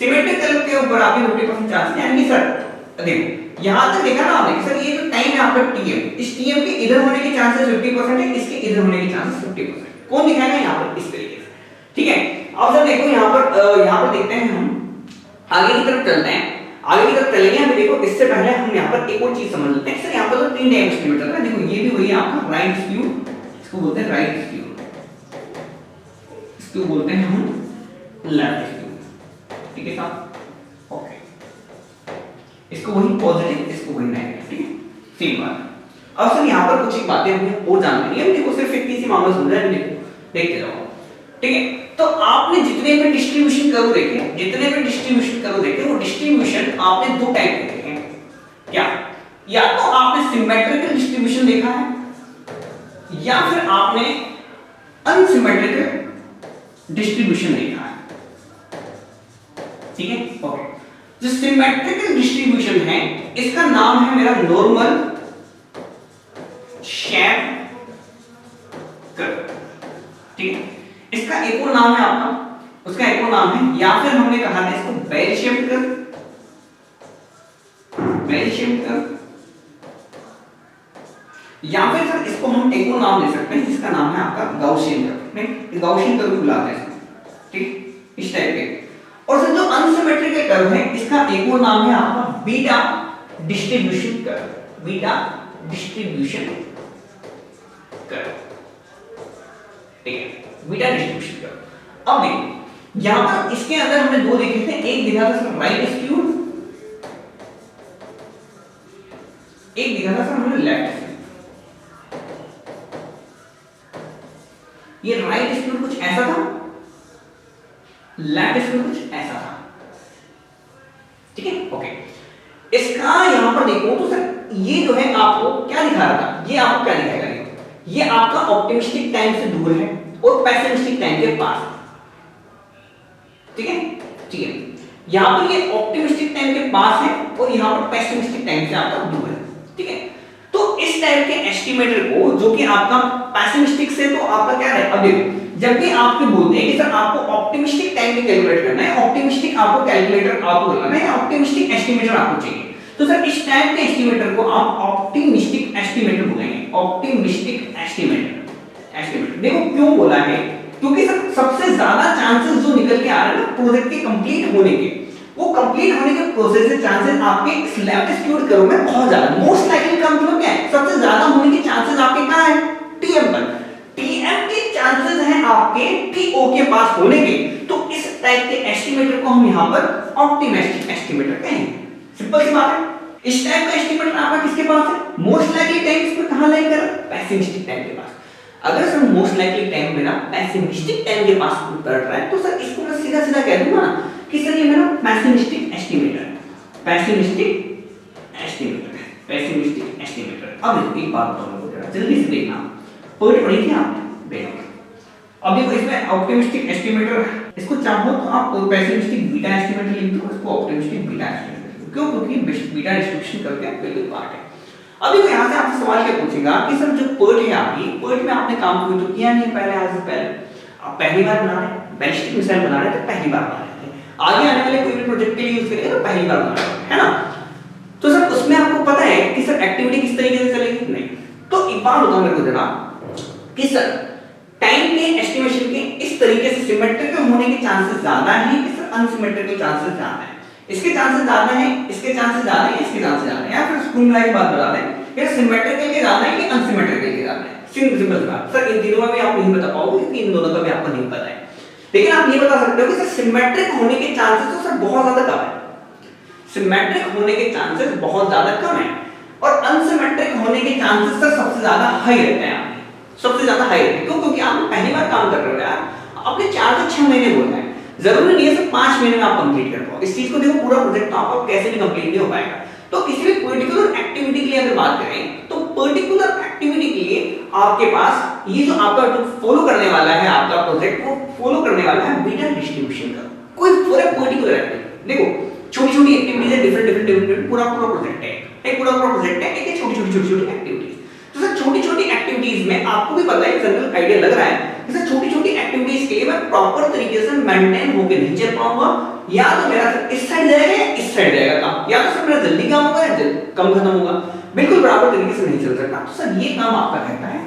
A: सिमेट्रिकल कर्व के ऊपर आपके 50% चांसेस, यानी सर देखो यहां तक देखा ना आपने सर ये जो टाइम है आपका टीएम, इस टीएम के इधर होने के चांसेस 50% है, इसके इधर होने के चांसेस 50%। कौन दिखाएगा यहां पर इस तरीके से, ठीक है। अब सर देखो यहां पर देखते हैं हम आगे की तरफ चलते हैं। आगे की तरफ चलेंगे हम, देखो इससे पहले हम यहां पर एक और चीज समझ लेते हैं। सर यहां पर तो 3 टाइम एस्टिमेटर है, देखो ये भी वही है आपका राइट स्क्यू, इसको बोलते हैं राइट स्क्यू, इसको बोलते हैं हम लेफ्ट स्क्यू, ठीक है साहब, ओके। इसको वही पॉजिटिव, इसको वही नेगेटिव, ठीक है सेम बात। अब सर यहां पर कुछ एक बातें हमें और जाननी है, देखो सिर्फ इतनी सी मामला समझ रहे हैं, देखो देखते जाओ, ठीक है। तो आपने जितने भी डिस्ट्रीब्यूशन कर्व देखे, वो डिस्ट्रीब्यूशन आपने 2 टाइप के देखे हैं, क्या? या तो आपने सिमेट्रिकल डिस्ट्रीब्यूशन देखा है या फिर आपने अनसिमेट्रिकल डिस्ट्रीब्यूशन देखा है, ठीक है ओके। जो सिमेट्रिकल डिस्ट्रीब्यूशन है इसका नाम है मेरा नॉर्मल शेप कर्व, ठीक है। इसका एक और नाम है आपका, उसका एक और नाम है, या फिर हमने कहा था इसको बेल शेप्ड कर्व, या फिर सर इसको हम एक और नाम दे सकते हैं जिसका नाम है आपका गाउसियन कर्व, नहीं गाउसियन कर्व बुलाते हैं इसको, ठीक इस टाइप के। और सर जो अनसिमेट्रिकल कर्व है इसका एक और नाम है आपका beta distribution curve, beta distribution curve, ठीक है बीटा डिस्ट्रीब्यूशन कर्व। अब देखिए यहां पर इसके अंदर हमने 2 देखे थे, एक दिखा था सर राइट स्क्यू, एक दिखा था सर हमने लेफ्ट स्क्यू। ये राइट स्क्यू कुछ ऐसा था, लेफ्ट स्क्यू कुछ ऐसा था, ठीक है ओके। इसका यहां पर देखो तो सर ये जो है आपको क्या दिखा रहा था, ये आपको क्या दिखाएगा, ये आपका ऑप्टिमिस्टिक टाइम से दूर है और पेसिमिस्टिक टाइम के पास, ठीक है ठीक है। यहां पर ये ऑप्टिमिस्टिक टाइम के पास है और यहां पर पेसिमिस्टिक टाइम से आपका दूर है, ठीक है। तो इस टाइप के एस्टिमेटर को जो कि आपका पेसिमिस्टिक से तो आपका क्या है, अब देखो जब भी आपके बोलते हैं कि सर आपको ऑप्टिमिस्टिक टाइम में कैलकुलेट करना है, ऑप्टिमिस्टिक आपको कैलकुलेटर आपको लगाना है, ऑप्टिमिस्टिक एस्टिमेटर आपको चाहिए, तो सर इस टाइप के एस्टिमेटर को आप ऑप्टिमिस्टिक एस्टिमेटर बोलेंगे, ऑप्टिमिस्टिक एस्टिमेटर। देखो क्यों बोला है, क्योंकि सर सबसे ज्यादा चांसेस जो निकल के आ रहे हैं ना प्रोजेक्ट के कंप्लीट होने के, वो कंप्लीट होने के प्रोसेस से चांसेस आपके लेफ्ट स्क्यूड कर्व में बहुत ज्यादा, मोस्ट लाइकली का मतलब क्या है, सबसे ज्यादा होने के चांसेस आपके कहां है, टीएम पर। टीएम के चांसेस हैं आपके टीओ के पास होने के, तो इस टाइप के एस्टिमेटर को हम यहां पर ऑप्टिमिस्टिक एस्टिमेटर कहेंगे, सिंपल सी बात है। इस टाइप का एस्टिमेटर आपका किसके पास है, मोस्ट लाइकली टाइम इस पर कहां लाई कर, पेसिमिस्टिक टाइम के पास। अगर सर मोस्ट लाइकली टाइम मेरा पेसिमिस्टिक टाइम के पास पड़ रहा है, तो सर इसको मैं सीधा सीधा कह दूंगा ना कि सर ये मेरा पेसिमिस्टिक एस्टिमेटर है, पेसिमिस्टिक एस्टिमेटर है, पेसिमिस्टिक एस्टिमेटर। अब एक बात बताऊं आपको, जरा जल्दी से देखना, पॉइंट पढ़ी थी आपने, देखो अब देखो इसमें ऑप्टिमिस्टिक एस्टिमेटर, इसको चाहो तो आप पेसिमिस्टिक बीटा एस्टिमेटर लिख दो, इसको ऑप्टिमिस्टिक बीटा एस्टिमेटर। क्यों? क्योंकि बीटा डिस्ट्रीब्यूशन करके बिल्कुल पार्ट है। अभी तो यहाँ से आपसे सवाल क्या पूछेगा कि सर जो PERT है आपकी, PERT में आपने काम कोई तो किया नहीं पहले, आज से पहले आप पहली बार बना रहे हैं, बैलिस्टिक मिसाइल बना रहे थे, पहली बार बना रहे थे, आगे आने वाले कोई भी प्रोजेक्ट के लिए यूज करेंगे तो पहली बार बना रहे हैं, है ना? तो सर उसमें आपको पता है कि सर एक्टिविटी किस तरीके से चलेगी? नहीं। तो एक बात बताओ मेरे को जरा कि सर टाइम के एस्टिमेशन के इस तरीके से सिमेट्रिकल होने के चांसेस ज्यादा हैं कि सर अनसिमेट्रिकल चांसेस ज्यादा हैं? इसके चांसेस ज्यादा हैं, इसके चांसेस ज्यादा हैं, इसके चांसेस ज्यादा हैं, या फिर स्कूल मिला के बात बता दें कि सिमेट्रिकल के ज्यादा है कि अनसिमेट्रिकल के ज्यादा है? सिंपल बात सर, इन तीनों में भी आप नहीं बता पाओगे क्योंकि इन दोनों का भी आपको नहीं पता है, लेकिन आप ये बता सकते हो कि सर सिमेट्रिक होने के चांसेस तो सर बहुत ज्यादा कम है, सिमेट्रिक होने के चांसेस बहुत ज्यादा कम है, और अनसिमेट्रिक होने के चांसेस सर सबसे ज्यादा हाई रहते हैं, सबसे ज्यादा हाई रहते हैं। क्यों? क्योंकि आप पहली बार काम कर रहे हो यार, अपने 4 से 6 महीने बोलना है, जरूरी नहीं है सिर्फ 5 महीने में आप कंप्लीट कर पाओ इस चीज को। देखो पूरा प्रोजेक्ट आपको कैसे भी कंप्लीट नहीं हो पाएगा। तो किसी भी पर्टिकुलर एक्टिविटी के लिए अगर बात करें तो पर्टिकुलर एक्टिविटी के लिए आपके पास ये जो आपका जो फॉलो करने वाला है आपका प्रोजेक्ट, वो फॉलो करने वाला है बीटा डिस्ट्रीब्यूशन का। कोई पूरा पर्टिकुलर एक्टिविटी, देखो छोटी छोटी एक्टिविटीज है, डिफरेंट पूरा प्रोजेक्ट है, एक पूरा प्रोजेक्ट है, एक छोटी छोटी एक्टिविटीज। तो सर छोटी छोटी एक्टिविटीज में आपको भी पता है, जनरल आइडिया लग रहा है कि सर छोटी छोटी एक्टिविटीज के लिए मैं प्रॉपर तरीके से मेंटेन होकर नहीं चल पाऊंगा, या तो मेरा इस साइड जाएगा या इस साइड जाएगा काम, या तो सर मेरा जल्दी काम होगा या कम खत्म होगा, बिल्कुल बराबर तरीके से नहीं चल सकता। तो सर ये काम आपका रहता है,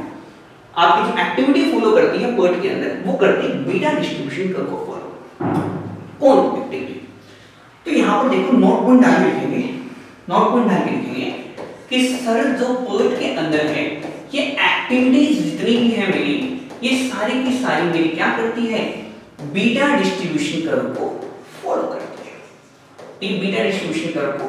A: आपकी जो एक्टिविटी फॉलो करती है PERT के अंदर, वो करती है बीटा डिस्ट्रीब्यूशन कर्व को फॉलो। कौन एक्टिविटी? तो यहां पर देखो नोट पॉइंट डाल के लिखेंगे, नोट पॉइंट डाल के लिखेंगे कि सर जो PERT के अंदर है, ये एक्टिविटीज जितनी भी है मेरी, ये सारी की सारी मेरी क्या करती है? बीटा डिस्ट्रीब्यूशन कर्व को फॉलो करती है, ये बीटा डिस्ट्रीब्यूशन कर्व को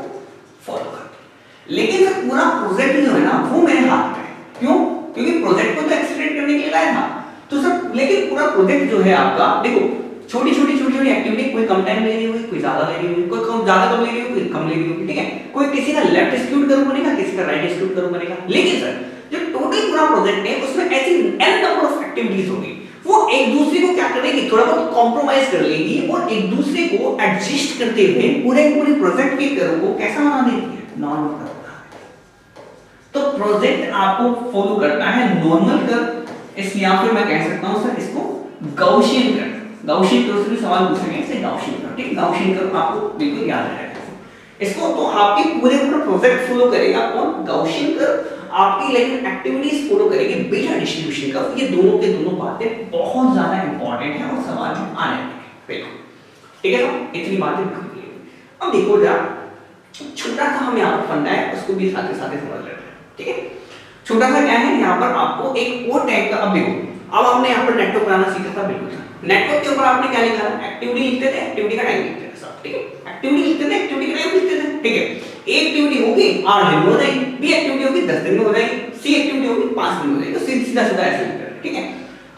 A: फॉलो करती है। लेकिन सर पूरा प्रोजेक्ट जो है ना वो मेरे हाथ में है। क्यों? क्योंकि प्रोजेक्ट को तो एक्सीलरेट करने के लिए लाया था, तो सर लेकिन पूरा प्रोजेक्ट जो है आपका, देखो छोटी छोटी एक्टिविटी, कोई कम टाइम ले रही होगी, कोई ज्यादा ले रही होगी, कोई कम ज्यादा कम ले रही होगी, कोई कम ले रही होगी, ठीक है? कोई किसी का लेफ्ट स्क्यूड कर्व बनेगा, किसी का राइट स्क्यूड कर्व बनेगा। लेकिन सर जो टोटल पूरा प्रोजेक्ट है उसमें ऐसी n नंबर ऑफ एक्टिविटीज होगी, वो एक दूसरे को क्या करेगी? थोड़ा बहुत कॉम्प्रोमाइज कर लेगी और एक दूसरे को एडजस्ट करते हुए पूरे प्रोजेक्ट के कर्व को कैसा बना देती है? Normal curve. तो प्रोजेक्ट आपको फॉलो करता है नॉर्मल कर्व, इस या फिर मैं कह सकता हूं सर इसको गाउसियन कर्व। गाउसियन कर्व से भी सवाल पूछेंगे, इसे गाउसियन कर्व, ठीक? गाउसियन कर्व आपको बिल्कुल याद रहेगा इसको। तो आपकी पूरे प्रोजेक्ट फॉलो करेगा कौन? Gaussian curve. आपकी लेकिन एक्टिविटीज फॉलो करेगी बीटा डिस्ट्रीब्यूशन कर्व। ये दोनों के दोनों बातें बहुत ज्यादा इंपॉर्टेंट है और सवाल में आने वाले हैं, ठीक है ना? इतनी बातें अब देखो जरा, छोटा सा हम यहाँ पर फंडा है, उसको भी साथ ही समझ लेते हैं, ठीक है? छोटा सा क्या है यहाँ पर आपको एक और टाइप का, अब देखो अब आपने यहाँ पर नेटवर्क बनाना सीखा था, बिल्कुल नेटवर्क के ऊपर आपने क्या लिखा था? एक्टिविटी लिखते थे, एक्टिविटी का टाइम लिखते थे सब, ठीक है? एक्टिविटी लिखते थे, एक्टिविटी का टाइम लिखते थे, ठीक है? ए एक्टिविटी होगी 8 दिन में हो जाएगी, बी एक्टिविटी होगी 10 दिन में हो जाएगी, सी एक्टिविटी होगी 5 दिन में हो जाएगी। तो सीधा ऐसे लिखते हैं, ठीक है?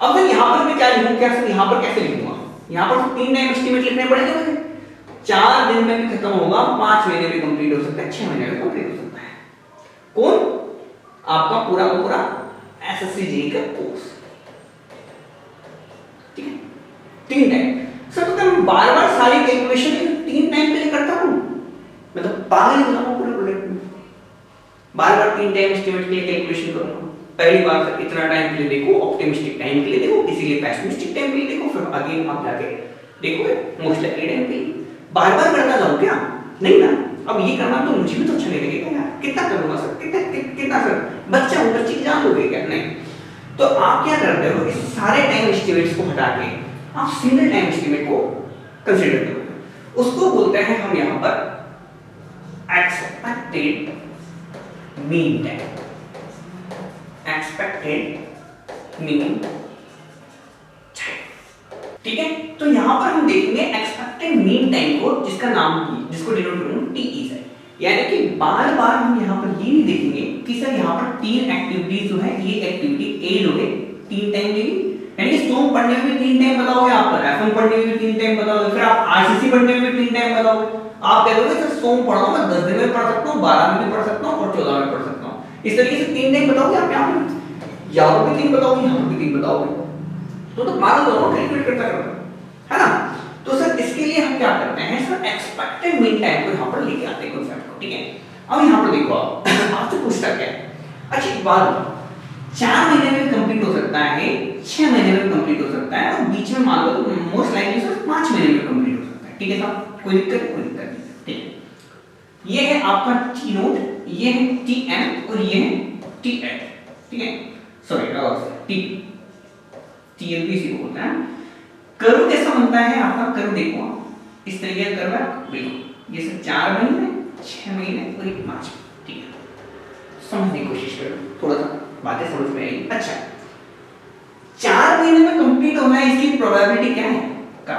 A: अब सर यहाँ पर मैं क्या लिखूं? क्या सर यहाँ पर कैसे लिखूंगा? यहाँ पर 3 टाइम एस्टिमेट लिखने पड़ेंगे मुझे। 4 दिन में भी खत्म होगा, 5 महीने में कंप्लीट हो सकता है, 6 महीने में कंप्लीट हो सकता है। कौन? आपका पूरा का पूरा एसएससी जेईई का कोर्स, ठीक है? 3 टाइम। सर तो मैं बार-बार सारी कैलकुलेशन 3 टाइम के लिए करता हूं, मतलब पागल हो जाऊंगा पूरे प्रोजेक्ट में। बार-बार 3 टाइम एस्टिमेट के लिए कैलकुलेशन करूंगा। पहली बार सर इतना टाइम के लिए देखो, ऑप्टिमिस्टिक टाइम के लिए देखो, इसीलिए पेसिमिस्टिक टाइम के लिए देखो, फिर अगेन आप जाके देखो मोस्ट लाइकली टाइम के लिए। बार-बार करता जाऊं क्या? नहीं ना। अब ये करना तो मुझे भी तो अच्छा नहीं लगेगा यार, कितना करूंगा सर, कितना सर, बच्चा हूं, बच्चे की जान लोगे क्या? नहीं। तो आप क्या करते हो? इस सारे टाइम एस्टिमेट्स को हटा के आप सिंगल टाइम एस्टिमेट को कंसीडर करोगे, उसको बोलते हैं हम यहां पर expected mean time, expected mean time, ठीक है? तो यहां पर हम देखेंगे एक्सपेक्टेड मीन टाइम को, जिसका नाम जिसको डिनोट करूंगा टीई से, यानी कि बार-बार हम यहां पर ये नहीं देखेंगे कि सर यहां पर 3 एक्टिविटीज जो है, ये एक्टिविटी ए जो है 3 टाइम लेगी, यानी कि स्टोम पढ़ने में भी 3 टाइम बताओगे, आप एफएम पढ़ने में भी 3 टाइम बताओगे, फिर आप आरसीसी पढ़ने में भी 3 टाइम बताओगे। आप कह दोगे सर स्टोम पढ़ा मैं 10 दिन में पढ़ सकता हूं, 12 में भी पढ़ सकता हूं और 14 में पढ़ सकता हूं। इस तरीके से 3 टाइम बताओगे आप, यहां पर या तो भी 3 बताओगे, यहां पर भी 3 बताओगे। तो मान लो दोनों कैलकुलेट करता करता है ना। तो सर इसके लिए हम क्या करते हैं सर, एक्सपेक्टेड मीन टाइम को यहाँ पर लेके आते हैं कॉन्सेप्ट को, ठीक है। अब यहाँ पर देखो आप आपसे पूछता क्या है, अच्छा एक बात बताओ, 4 महीने में कंप्लीट हो सकता है, 6 महीने में कंप्लीट हो सकता है, और बीच में मान लो तो मोस्ट लाइकली सर 5 महीने में कंप्लीट हो सकता है, ठीक है साहब, कोई दिक्कत है? कोई दिक्कत नहीं, ठीक है। ये है आपका टी नोट, ये है टी एम और ये है टी एड, ठीक है, सॉरी टी टीएलबीसी को बोलते हैं। कर्व कैसा बनता है आपका, कर्व देखो आप इस तरीके का कर्व है, बिल्कुल ये सब 4 महीने 6 महीने और 1 5, ठीक है। समझने की कोशिश करो, थोड़ा सा बातें समझ में आएगी। अच्छा 4 महीने में कंप्लीट होना है इसकी प्रोबेबिलिटी क्या है का,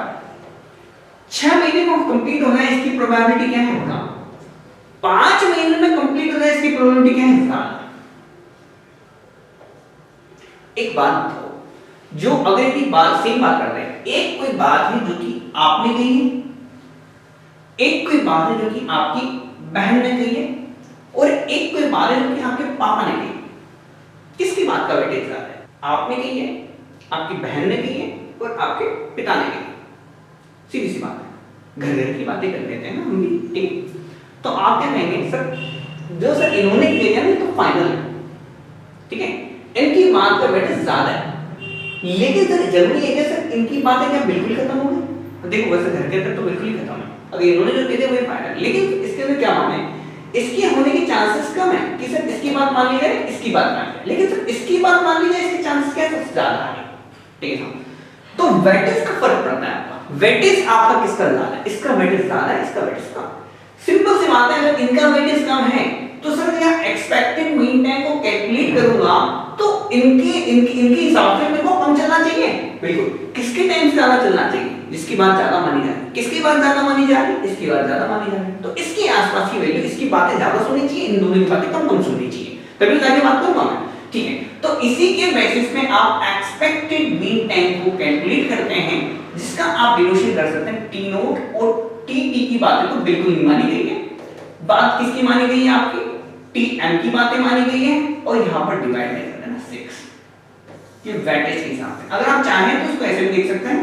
A: 6 महीने में कंप्लीट होना है इसकी प्रोबेबिलिटी क्या है का, 5 महीने में कंप्लीट होना है इसकी प्रोबेबिलिटी क्या है का। एक बात बताओ, जो अगर की बात सेम बात कर रहे हैं, एक कोई बात है जो कि आपने कही है, एक कोई बात है जो कि आपकी बहन ने कही है, और एक कोई बात है जो कि आपके पापा ने कही है, किसकी बात का वेटेज ज्यादा है? आपने कही है, आपकी बहन ने कही है, और आपके पिता ने कही है। सीधी सी बात है, घर घर की बातें कर लेते हैं ना हम भी, ठीक। तो आप क्या कहेंगे सर, जो सर इन्होंने किया ना तो फाइनल है, ठीक है, इनकी बात का वेटेज ज्यादा है, लेकिन सर जरूरी है कि सर इनकी बातें क्या बिल्कुल खत्म हो गई? देखो वैसे घर के अंदर तो बिल्कुल ही खत्म है, अगर इन्होंने जो कहे थे वही फाइनल, लेकिन इसके अंदर क्या माने, इसके होने के चांसेस कम है कि सर इसकी बात मान ली जाए, इसकी बात मान ली जाए, लेकिन सर इसकी बात मान ली जाए इसके चांसेस क्या सबसे ज्यादा है, ठीक है। तो वेटेज का फर्क पड़ता है आपका, वेटेज आपका किसका ज्यादा है, इसका वेटेज ज्यादा है, इसका वेटेज कम। सिंपल सी बात है, अगर इनका वेटेज कम है तो सर मैं एक्सपेक्टेड मीन टाइम को कैलकुलेट करूंगा तो इनके हिसाब से मेरे को कम चलना चाहिए, बिल्कुल। किसके टाइम से ज्यादा चलना चाहिए, जिसकी बात ज्यादा मानी जा रही है। किसकी बात ज्यादा मानी जा रही है, इसकी बात ज्यादा मानी जा रही है, तो इसके आसपास की वैल्यू, इसकी बातें ज्यादा सुननी चाहिए, इन दोनों की बातें कम कम सुननी चाहिए, तभी जाके बात करूंगा मैं, ठीक है। तो इसी के बेसिस में आप एक्सपेक्टेड मीन टाइम को कैलकुलेट करते हैं, जिसका आप डिनोशन कर सकते हैं टी नोट और टी टी की बातें तो बिल्कुल नहीं मानी गई है, बात किसकी मानी गई है, आपकी टी एम की बातें मानी गई है, और यहां पर डिवाइड कर देना 6, ये वेटेज के हिसाब से। अगर आप चाहें तो इसको ऐसे भी देख सकते हैं,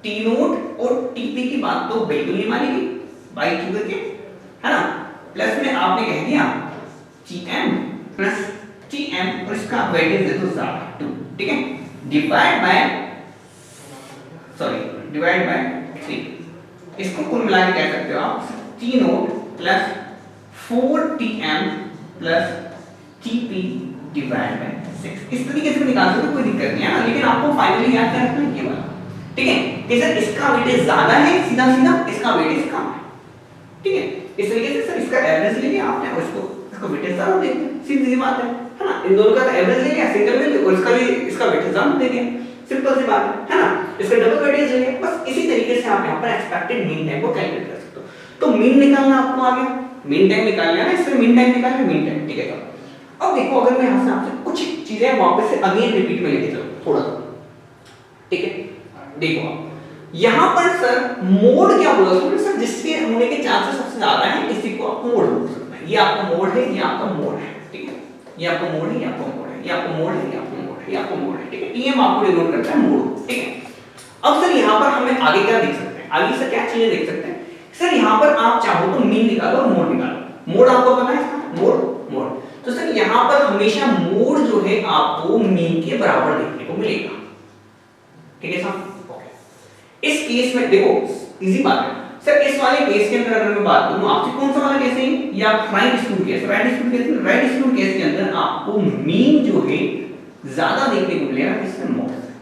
A: टी नोट और टी पी की बात तो बिल्कुल नहीं मानी गई बाई 2 करके, है ना, प्लस में आपने कह दिया T M plus T M और इसका वेटेज दे दो 2, ठीक है, डिवाइड बाय 3, इसको कुल मिला के कह सकते हो आप T note plus 4tm plus TP divide by 6, इस तरीके से निकाल सकते हो, कोई दिक्कत नहीं है ना, लेकिन आपको फाइनली याद क्या रखना है ये वाला, ठीक है, कि सर इसका वेटेज ज्यादा है, सीधा सीधा इसका वेटेज कम है, ठीक है। इस तरीके से सर इसका एवरेज ले लिया आपने और इसको वेटेज ज्यादा दे दिया, सीधी सी बात है ना, इन दोनों का एवरेज ले लिया, सिंगल ले लिया, और इसका भी इसका वेटेज ज्यादा दे दिया, सिंपल सी बात है ना, इसका डबल वेटेज ले लिया, बस इसी तरीके से आप यहां पर एक्सपेक्टेड मीन टाइम को कैलकुलेट कर सकते हो। तो मीन निकालना आपको आ गया, मीन टाइम निकाल लिया ना, इससे मीन टाइम निकाल लिया, मीन टाइम, ठीक है। अब देखो अगर मैं यहां से आपसे कुछ चीजें वापस से अगेन रिपीट में लेके चलूं थोड़ा सा, ठीक है, देखो आप यहां पर सर मोड क्या बोला सर, जिसके होने के चांसेस सबसे ज्यादा हैं, इसी को आप मोड बोल सकते हैं, ये आपका मोड है, ये आपका मोड है, ठीक है, ये आपका मोड है, ये आपका मोड है, ये आपका मोड है, ये आपका मोड है, ये आपका मोड है, ठीक है, टीएम आपको डिनोट करता है मोड, ठीक है। अब सर यहां पर हमें आगे क्या देख सकते हैं, आगे से क्या चीजें देख सकते हैं सर, यहां पर आप चाहो तो मीन निकालो और मोड निकालो, मोड आपको पता है मोड, तो सर यहां पर हमेशा मोड जो है आपको मीन के बराबर देखने को मिलेगा, ठीक है साहब। इस केस में देखो इजी बात है सर, इस वाले केस के अंदर अगर मैं बात करूं आपसे, कौन सा वाला केस है, या right screw case, right screw case के अंदर आपको मीन जो है ज्यादा देखने को मिलेगा, किससे, मोड से,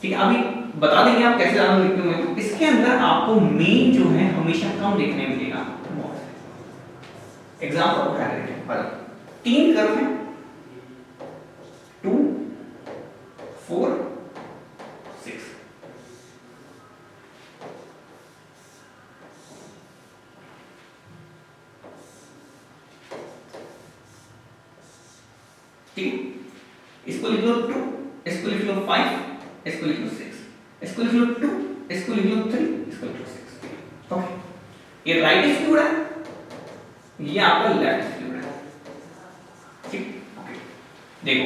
A: ठीक है। अभी बता देंगे आप कैसे ज्यादा देखने को मिलेगा, इसके अंदर आपको मीन जो है हमेशा कम देखने मिलेगा मोड से। एग्जांपल उठा लेते हैं, 3 कर्व हैं 2 4 6, ठीक, इसको लिख लो 2, इसको लिख लो 5, इसको लिख लो 6, इसको लिख लो 2, इसको लिख लो 3, इसको लिख लो 6, ओके। ये राइट स्क्यूड है, ये आपका लेफ्ट स्क्यूड है, ठीक, ओके। देखो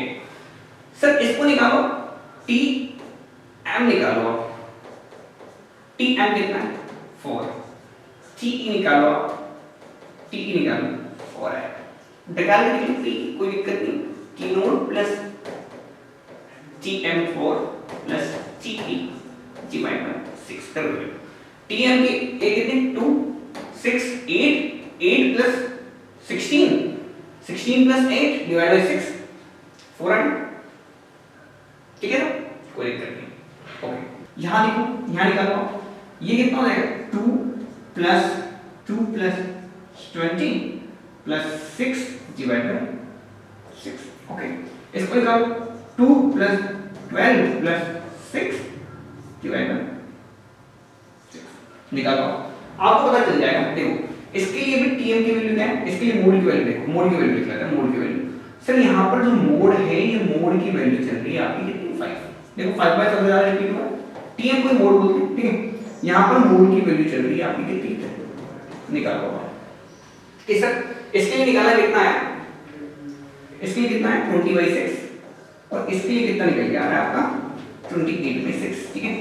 A: सर इसको निकालो, t m निकालो आप, tm कितना है 4, te निकालो आप, te निकालो 4 है, निकालने के लिए t कोई दिक्कत नहीं, t note plus tm4 plus te divided by 6 कर दो। tm की a कितने 2 6 8 प्लस 16 प्लस 8 डिवाइड बाय 6 400, ठीक है ना, कोई दिक्कत नहीं। ओके यहां देखो, यहां निकालो आप, ये कितना हो जाएगा 2 plus 20 plus 6 divide by 6। Okay इसको निकालो 2 प्लस 12 प्लस 6 डिवाइड बाय 6 निकालो, आपको पता चल जाएगा। देखो इसके लिए भी tm की वैल्यू क्या है, इसके लिए मोड की वैल्यू देखो, मोड की वैल्यू लिख लेते हैं, मोड की वैल्यू सर यहाँ पर जो मोड है ये मोड की वैल्यू चल रही है आपकी कितनी 5, देखो 5 बाय सबसे ज्यादा रिपीट हुआ, tm को मोड बोलते हैं, ठीक है। यहाँ पर मोड की वैल्यू चल रही है आपकी कितनी, निकालो कि सर इसके लिए निकाला कितना है, इसके लिए कितना है 20/6 और इसके लिए कितना निकल के आ रहा है आपका 28/6, ठीक है।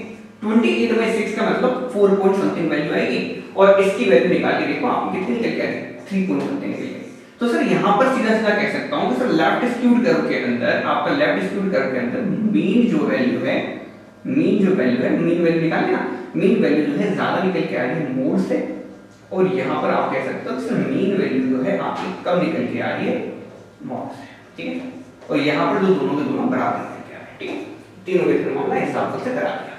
A: 28/6 का मतलब 4 पॉइंट समथिंग वैल्यू आएगी और इसकी वैल्यू निकाल के देखो आपको कितनी निकल के आ रही है 3 पॉइंट समथिंग निकल गई। तो सर यहाँ पर सीधा सीधा कह सकता हूँ कि सर लेफ्ट स्क्यूड कर्व के अंदर, आपका लेफ्ट स्क्यूड कर्व के अंदर मीन जो वैल्यू है, मीन वैल्यू निकालना, मीन वैल्यू जो है ज्यादा निकल के आ रही है मोड से, और यहाँ पर आप कह सकते हो कि सर मीन वैल्यू जो है आपकी कम निकल के आ रही है मोड से, ठीक है। और यहाँ पर जो दोनों के दोनों बराबर निकल के आ रहे हैं, ठीक है, तीनों के तीनों मामला एग्जांपल से करा दिया,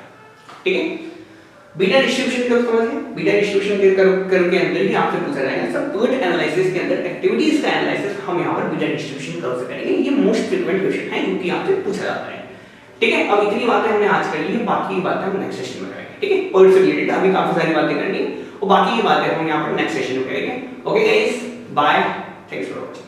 A: ठीक है। बीटा डिस्ट्रीब्यूशन कर्व समझिए, बीटा डिस्ट्रीब्यूशन कर्व के अंदर ही आपसे पूछा जाएगा सर PERT एनालिसिस के अंदर एक्टिविटीज का एनालिसिस हम यहाँ पर बीटा डिस्ट्रीब्यूशन कर्व से करेंगे, ये मोस्ट फ्रीक्वेंट क्वेश्चन है क्योंकि आपसे पूछा जाता है, ठीक है। अब इतनी बातें हमने आज कर ली है, बाकी की बातें हम नेक्स्ट सेशन में करेंगे, ठीक है। PERT से रिलेटेड अभी काफी सारी बातें करनी है और बाकी की बातें हम यहाँ पर नेक्स्ट सेशन में करेंगे। Okay guys, bye, thanks for watching.